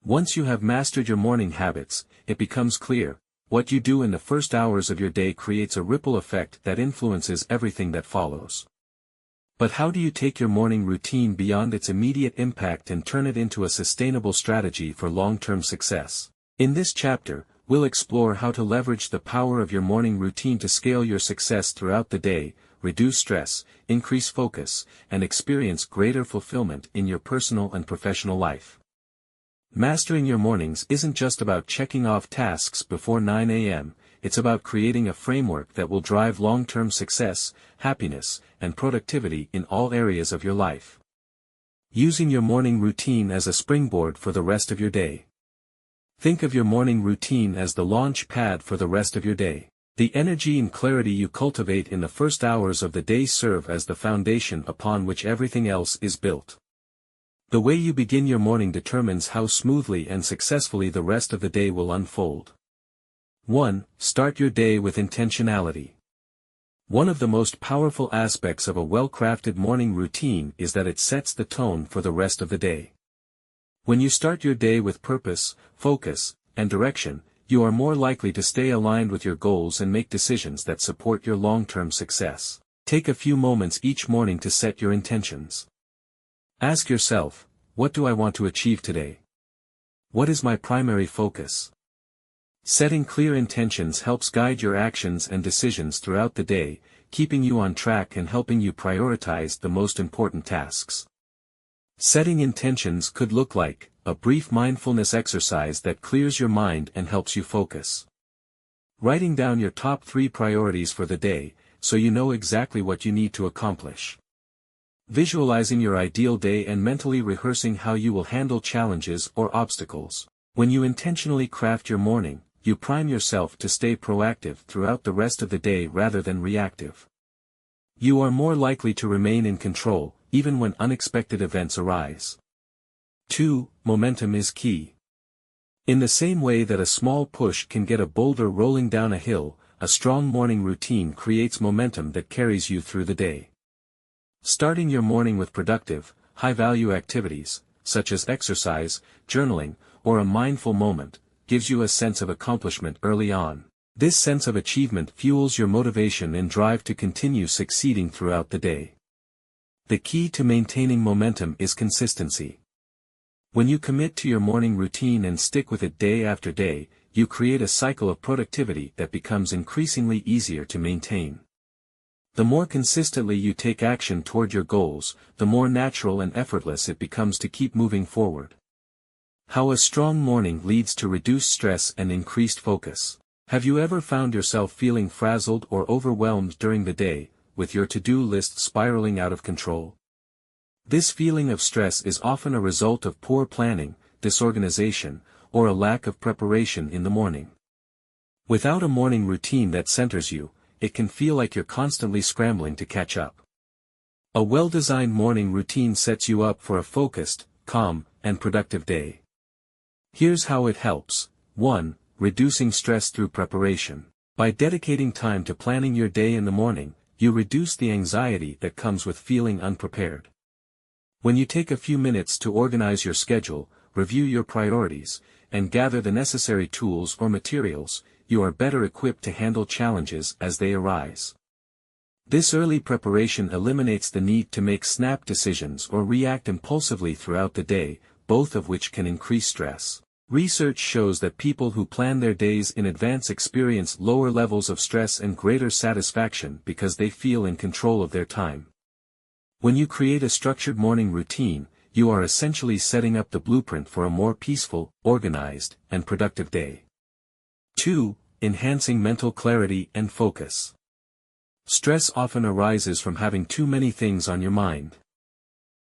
Once you have mastered your morning habits, it becomes clear, what you do in the first hours of your day creates a ripple effect that influences everything that follows. But how do you take your morning routine beyond its immediate impact and turn it into a sustainable strategy for long-term success? In this chapter, we'll explore how to leverage the power of your morning routine to scale your success throughout the day, reduce stress, increase focus, and experience greater fulfillment in your personal and professional life. Mastering your mornings isn't just about checking off tasks before 9 a.m., it's about creating a framework that will drive long-term success, happiness, and productivity in all areas of your life. Using your morning routine as a springboard for the rest of your day. Think of your morning routine as the launch pad for the rest of your day. The energy and clarity you cultivate in the first hours of the day serve as the foundation upon which everything else is built. The way you begin your morning determines how smoothly and successfully the rest of the day will unfold. 1. Start your day with intentionality. One of the most powerful aspects of a well-crafted morning routine is that it sets the tone for the rest of the day. When you start your day with purpose, focus, and direction, you are more likely to stay aligned with your goals and make decisions that support your long-term success. Take a few moments each morning to set your intentions. Ask yourself, what do I want to achieve today? What is my primary focus? Setting clear intentions helps guide your actions and decisions throughout the day, keeping you on track and helping you prioritize the most important tasks. Setting intentions could look like a brief mindfulness exercise that clears your mind and helps you focus. Writing down your top 3 priorities for the day, so you know exactly what you need to accomplish. Visualizing your ideal day and mentally rehearsing how you will handle challenges or obstacles. When you intentionally craft your morning, you prime yourself to stay proactive throughout the rest of the day rather than reactive. You are more likely to remain in control, even when unexpected events arise. 2. Momentum is key. In the same way that a small push can get a boulder rolling down a hill, a strong morning routine creates momentum that carries you through the day. Starting your morning with productive, high-value activities, such as exercise, journaling, or a mindful moment, gives you a sense of accomplishment early on. This sense of achievement fuels your motivation and drive to continue succeeding throughout the day. The key to maintaining momentum is consistency. When you commit to your morning routine and stick with it day after day, you create a cycle of productivity that becomes increasingly easier to maintain. The more consistently you take action toward your goals, the more natural and effortless it becomes to keep moving forward. How a strong morning leads to reduced stress and increased focus. Have you ever found yourself feeling frazzled or overwhelmed during the day, with your to-do list spiraling out of control? This feeling of stress is often a result of poor planning, disorganization, or a lack of preparation in the morning. Without a morning routine that centers you, it can feel like you're constantly scrambling to catch up. A well-designed morning routine sets you up for a focused, calm, and productive day. Here's how it helps. 1. Reducing stress through preparation. By dedicating time to planning your day in the morning, you reduce the anxiety that comes with feeling unprepared. When you take a few minutes to organize your schedule, review your priorities, and gather the necessary tools or materials, you are better equipped to handle challenges as they arise. This early preparation eliminates the need to make snap decisions or react impulsively throughout the day, both of which can increase stress. Research shows that people who plan their days in advance experience lower levels of stress and greater satisfaction because they feel in control of their time. When you create a structured morning routine, you are essentially setting up the blueprint for a more peaceful, organized, and productive day. 2. Enhancing mental clarity and focus. Stress often arises from having too many things on your mind.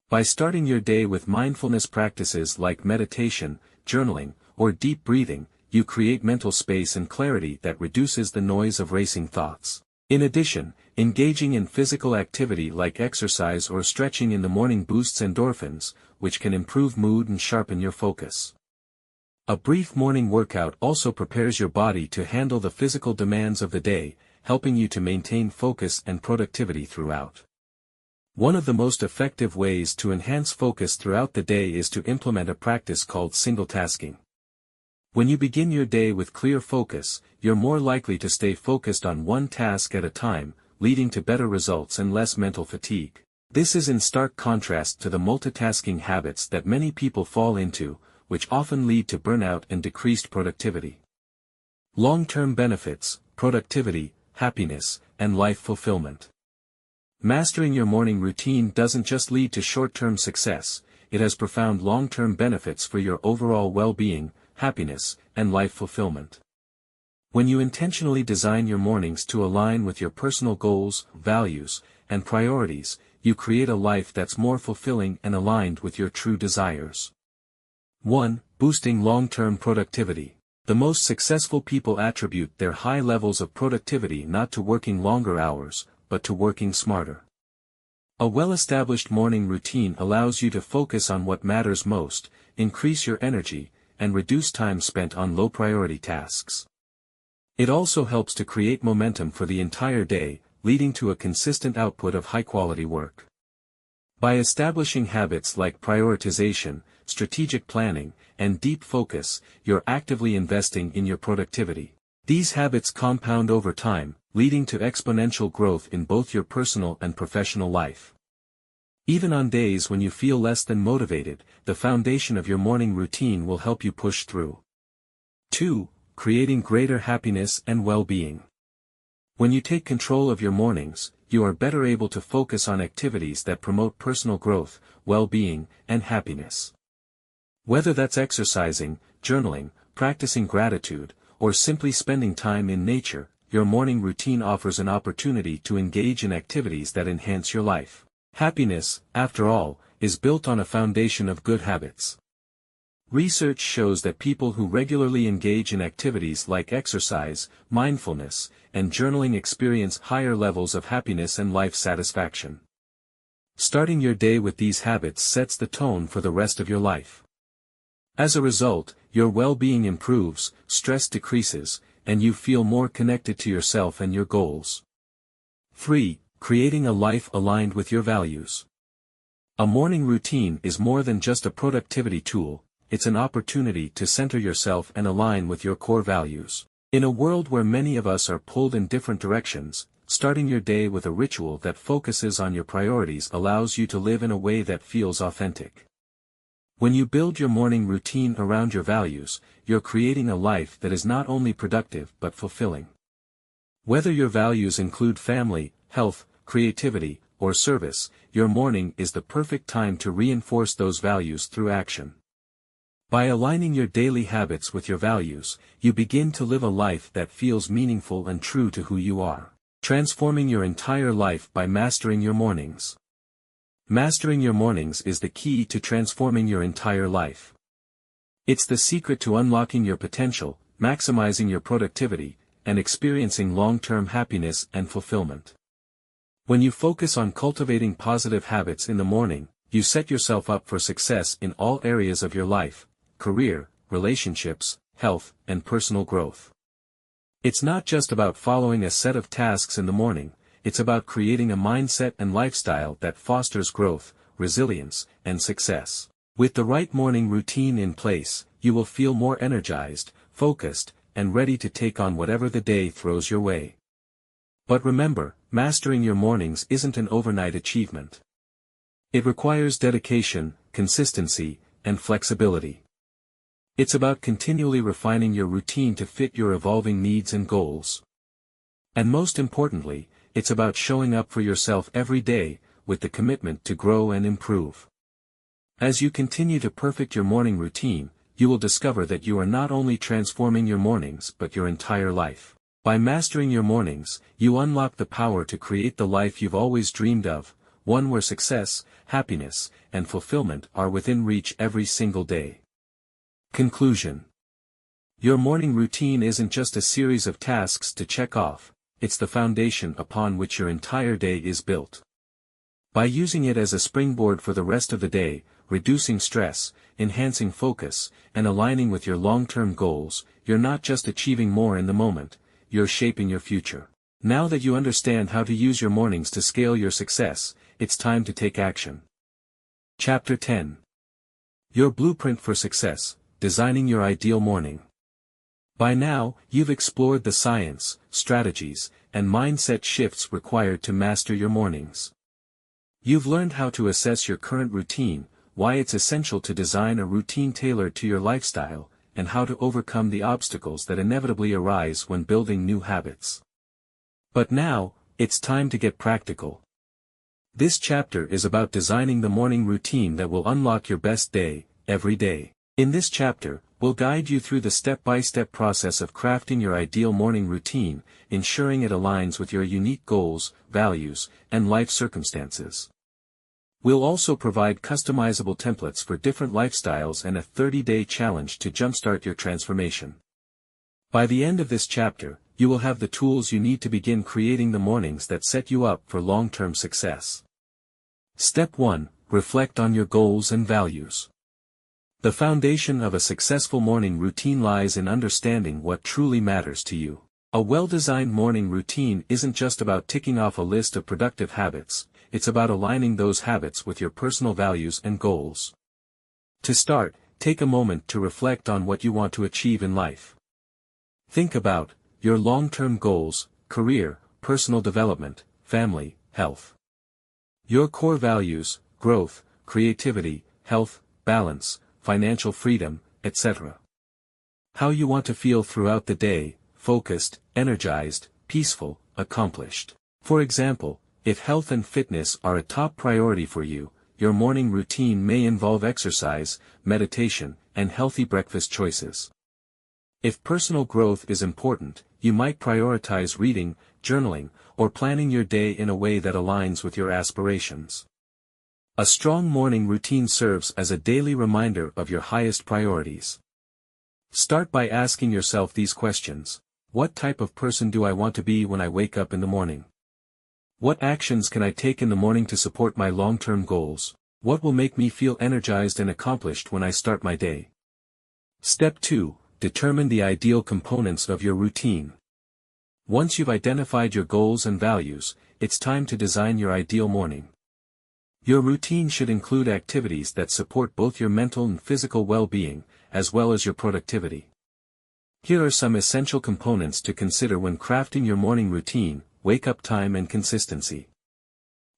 By starting your day with mindfulness practices like meditation, journaling, or deep breathing, you create mental space and clarity that reduces the noise of racing thoughts. In addition, engaging in physical activity like exercise or stretching in the morning boosts endorphins, which can improve mood and sharpen your focus. A brief morning workout also prepares your body to handle the physical demands of the day, helping you to maintain focus and productivity throughout. One of the most effective ways to enhance focus throughout the day is to implement a practice called single tasking. When you begin your day with clear focus, you're more likely to stay focused on one task at a time, leading to better results and less mental fatigue. This is in stark contrast to the multitasking habits that many people fall into, which often lead to burnout and decreased productivity. Long-term benefits: productivity, happiness, and life fulfillment. Mastering your morning routine doesn't just lead to short-term success, it has profound long-term benefits for your overall well-being, happiness, and life fulfillment. When you intentionally design your mornings to align with your personal goals, values, and priorities, you create a life that's more fulfilling and aligned with your true desires. 1. Boosting long-term productivity. The most successful people attribute their high levels of productivity not to working longer hours, but to working smarter. A well-established morning routine allows you to focus on what matters most, increase your energy, and reduce time spent on low-priority tasks. It also helps to create momentum for the entire day, leading to a consistent output of high-quality work. By establishing habits like prioritization, strategic planning, and deep focus, you're actively investing in your productivity. These habits compound over time, leading to exponential growth in both your personal and professional life. Even on days when you feel less than motivated, the foundation of your morning routine will help you push through. 2. Creating greater happiness and well-being. When you take control of your mornings, you are better able to focus on activities that promote personal growth, well-being, and happiness. Whether that's exercising, journaling, practicing gratitude, or simply spending time in nature, your morning routine offers an opportunity to engage in activities that enhance your life. Happiness, after all, is built on a foundation of good habits. Research shows that people who regularly engage in activities like exercise, mindfulness, and journaling experience higher levels of happiness and life satisfaction. Starting your day with these habits sets the tone for the rest of your life. As a result, your well-being improves, stress decreases, and you feel more connected to yourself and your goals. 3. Creating a life aligned with your values. A morning routine is more than just a productivity tool, it's an opportunity to center yourself and align with your core values. In a world where many of us are pulled in different directions, starting your day with a ritual that focuses on your priorities allows you to live in a way that feels authentic. When you build your morning routine around your values, you're creating a life that is not only productive but fulfilling. Whether your values include family, health, creativity, or service, your morning is the perfect time to reinforce those values through action. By aligning your daily habits with your values, you begin to live a life that feels meaningful and true to who you are, transforming your entire life by mastering your mornings. Mastering your mornings is the key to transforming your entire life. It's the secret to unlocking your potential, maximizing your productivity, and experiencing long-term happiness and fulfillment. When you focus on cultivating positive habits in the morning, you set yourself up for success in all areas of your life: career, relationships, health, and personal growth. It's not just about following a set of tasks in the morning, it's about creating a mindset and lifestyle that fosters growth, resilience, and success. With the right morning routine in place, you will feel more energized, focused, and ready to take on whatever the day throws your way. But remember, mastering your mornings isn't an overnight achievement. It requires dedication, consistency, and flexibility. It's about continually refining your routine to fit your evolving needs and goals. And most importantly, it's about showing up for yourself every day, with the commitment to grow and improve. As you continue to perfect your morning routine, you will discover that you are not only transforming your mornings but your entire life. By mastering your mornings, you unlock the power to create the life you've always dreamed of, one where success, happiness, and fulfillment are within reach every single day. Conclusion. Your morning routine isn't just a series of tasks to check off, it's the foundation upon which your entire day is built. By using it as a springboard for the rest of the day, reducing stress, enhancing focus, and aligning with your long-term goals, you're not just achieving more in the moment, you're shaping your future. Now that you understand how to use your mornings to scale your success, it's time to take action. Chapter 10. Your Blueprint for Success: Designing Your Ideal Morning. By now, you've explored the science, strategies, and mindset shifts required to master your mornings. You've learned how to assess your current routine, why it's essential to design a routine tailored to your lifestyle, and how to overcome the obstacles that inevitably arise when building new habits. But now, it's time to get practical. This chapter is about designing the morning routine that will unlock your best day, every day. In this chapter, we'll guide you through the step-by-step process of crafting your ideal morning routine, ensuring it aligns with your unique goals, values, and life circumstances. We'll also provide customizable templates for different lifestyles and a 30-day challenge to jumpstart your transformation. By the end of this chapter, you will have the tools you need to begin creating the mornings that set you up for long-term success. Step 1. Reflect on your goals and values. The foundation of a successful morning routine lies in understanding what truly matters to you. A well-designed morning routine isn't just about ticking off a list of productive habits, it's about aligning those habits with your personal values and goals. To start, take a moment to reflect on what you want to achieve in life. Think about your long-term goals, career, personal development, family, health. Your core values, growth, creativity, health, balance, financial freedom, etc. How you want to feel throughout the day, focused, energized, peaceful, accomplished. For example, if health and fitness are a top priority for you, your morning routine may involve exercise, meditation, and healthy breakfast choices. If personal growth is important, you might prioritize reading, journaling, or planning your day in a way that aligns with your aspirations. A strong morning routine serves as a daily reminder of your highest priorities. Start by asking yourself these questions. What type of person do I want to be when I wake up in the morning? What actions can I take in the morning to support my long-term goals? What will make me feel energized and accomplished when I start my day? Step 2. Determine the ideal components of your routine. Once you've identified your goals and values, it's time to design your ideal morning. Your routine should include activities that support both your mental and physical well-being, as well as your productivity. Here are some essential components to consider when crafting your morning routine: wake-up time and consistency.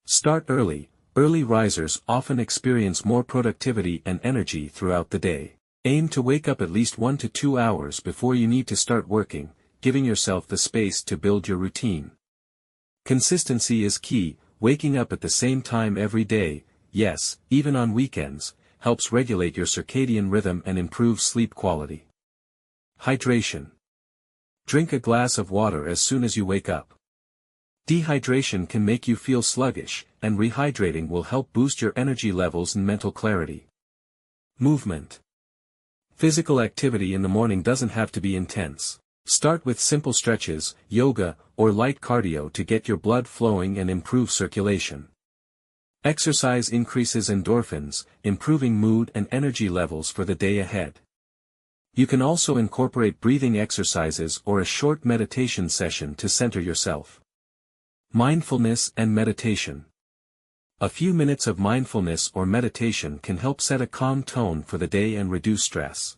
Start early. Early risers often experience more productivity and energy throughout the day. Aim to wake up at least 1 to 2 hours before you need to start working, giving yourself the space to build your routine. Consistency is key. Waking up at the same time every day, yes, even on weekends, helps regulate your circadian rhythm and improve sleep quality. Hydration. Drink a glass of water as soon as you wake up. Dehydration can make you feel sluggish, and rehydrating will help boost your energy levels and mental clarity. Movement. Physical activity in the morning doesn't have to be intense. Start with simple stretches, yoga, or light cardio to get your blood flowing and improve circulation. Exercise increases endorphins, improving mood and energy levels for the day ahead. You can also incorporate breathing exercises or a short meditation session to center yourself. Mindfulness and meditation. A few minutes of mindfulness or meditation can help set a calm tone for the day and reduce stress.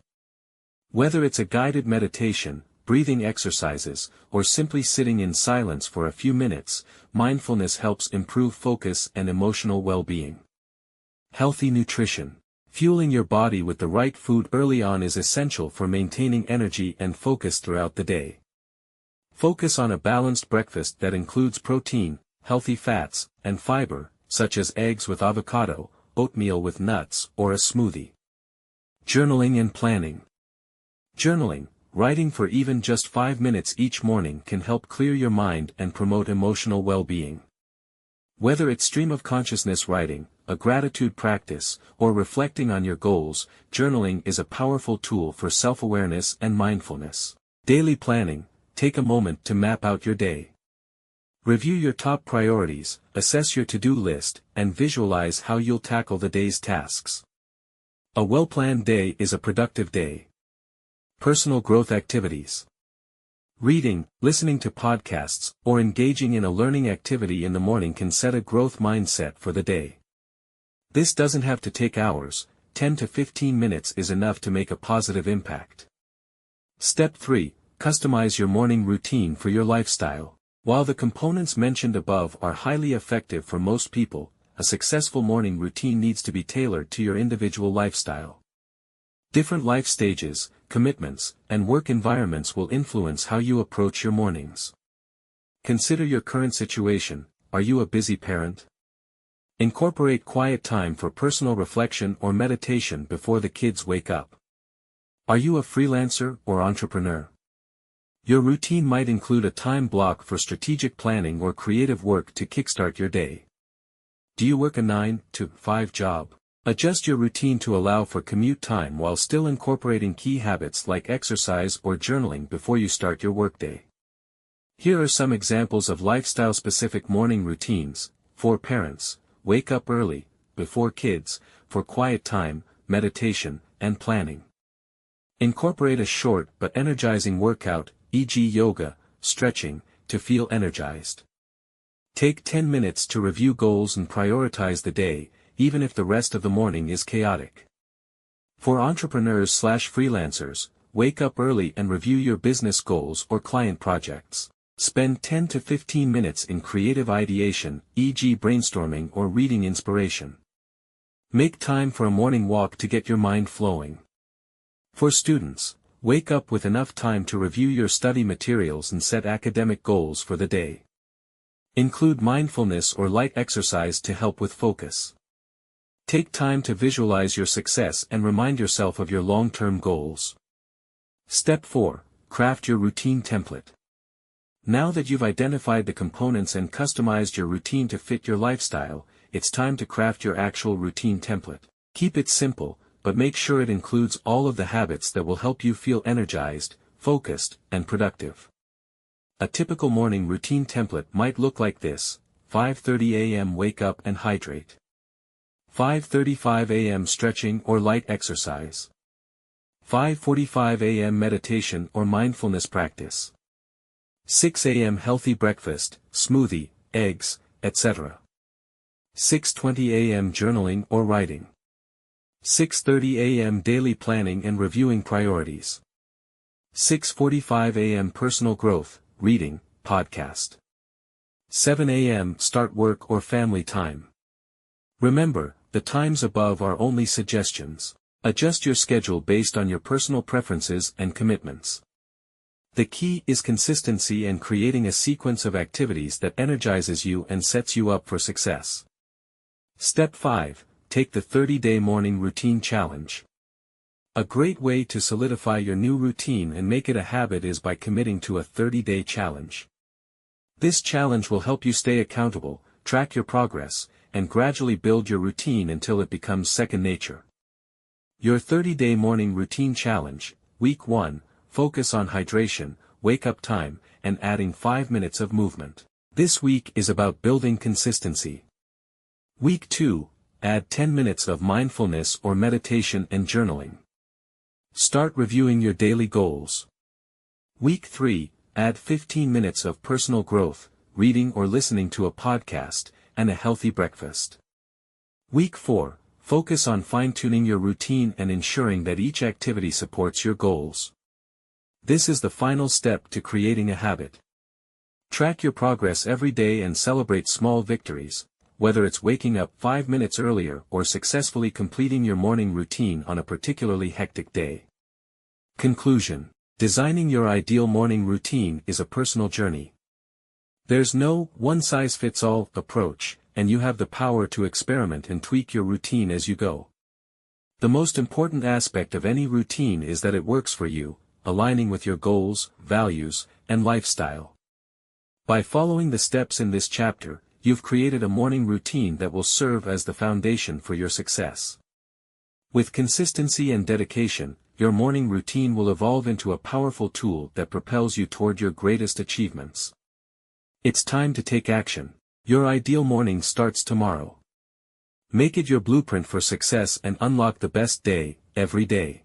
Whether it's a guided meditation, breathing exercises, or simply sitting in silence for a few minutes, mindfulness helps improve focus and emotional well-being. Healthy nutrition. Fueling your body with the right food early on is essential for maintaining energy and focus throughout the day. Focus on a balanced breakfast that includes protein, healthy fats, and fiber, such as eggs with avocado, oatmeal with nuts, or a smoothie. Journaling and planning. Journaling, writing for even just 5 minutes each morning, can help clear your mind and promote emotional well-being. Whether it's stream of consciousness writing, a gratitude practice, or reflecting on your goals, journaling is a powerful tool for self-awareness and mindfulness. Daily planning. Take a moment to map out your day. Review your top priorities, assess your to-do list, and visualize how you'll tackle the day's tasks. A well-planned day is a productive day. Personal growth activities. Reading, listening to podcasts, or engaging in a learning activity in the morning can set a growth mindset for the day. This doesn't have to take hours. 10 to 15 minutes is enough to make a positive impact. Step 3. Customize your morning routine for your lifestyle. While the components mentioned above are highly effective for most people, a successful morning routine needs to be tailored to your individual lifestyle. Different life stages, commitments, and work environments will influence how you approach your mornings. Consider your current situation. Are you a busy parent? Incorporate quiet time for personal reflection or meditation before the kids wake up. Are you a freelancer or entrepreneur? Your routine might include a time block for strategic planning or creative work to kickstart your day. Do you work a 9-to-5 job? Adjust your routine to allow for commute time while still incorporating key habits like exercise or journaling before you start your workday. Here are some examples of lifestyle-specific morning routines. For parents, wake up early, before kids, for quiet time, meditation, and planning. Incorporate a short but energizing workout, e.g. yoga, stretching, to feel energized. Take 10 minutes to review goals and prioritize the day, even if the rest of the morning is chaotic. For entrepreneurs/freelancers, wake up early and review your business goals or client projects. Spend 10 to 15 minutes in creative ideation, e.g. brainstorming or reading inspiration. Make time for a morning walk to get your mind flowing. For students, wake up with enough time to review your study materials and set academic goals for the day. Include mindfulness or light exercise to help with focus. Take time to visualize your success and remind yourself of your long-term goals. Step 4. Craft your routine template. Now that you've identified the components and customized your routine to fit your lifestyle, it's time to craft your actual routine template. Keep it simple, but make sure it includes all of the habits that will help you feel energized, focused, and productive. A typical morning routine template might look like this: 5:30 a.m. wake up and hydrate. 5:35 a.m. stretching or light exercise. 5:45 a.m. meditation or mindfulness practice. 6 a.m. healthy breakfast, smoothie, eggs, etc. 6:20 a.m. journaling or writing. 6:30 a.m. daily planning and reviewing priorities. 6:45 a.m. personal growth, reading, podcast. 7 a.m. start work or family time. Remember, the times above are only suggestions. Adjust your schedule based on your personal preferences and commitments. The key is consistency and creating a sequence of activities that energizes you and sets you up for success. Step 5. Take the 30-day morning routine challenge. A great way to solidify your new routine and make it a habit is by committing to a 30-day challenge. This challenge will help you stay accountable, track your progress, and gradually build your routine until it becomes second nature. Your 30-day morning routine challenge, Week 1, focus on hydration, wake-up time, and adding 5 minutes of movement. This week is about building consistency. Week 2, add 10 minutes of mindfulness or meditation and journaling. Start reviewing your daily goals. Week 3, add 15 minutes of personal growth, reading or listening to a podcast, and a healthy breakfast. Week 4, focus on fine-tuning your routine and ensuring that each activity supports your goals. This is the final step to creating a habit. Track your progress every day and celebrate small victories, whether it's waking up 5 minutes earlier or successfully completing your morning routine on a particularly hectic day. Conclusion: designing your ideal morning routine is a personal journey. There's no one-size-fits-all approach, and you have the power to experiment and tweak your routine as you go. The most important aspect of any routine is that it works for you, aligning with your goals, values, and lifestyle. By following the steps in this chapter, you've created a morning routine that will serve as the foundation for your success. With consistency and dedication, your morning routine will evolve into a powerful tool that propels you toward your greatest achievements. It's time to take action. Your ideal morning starts tomorrow. Make it your blueprint for success and unlock the best day, every day.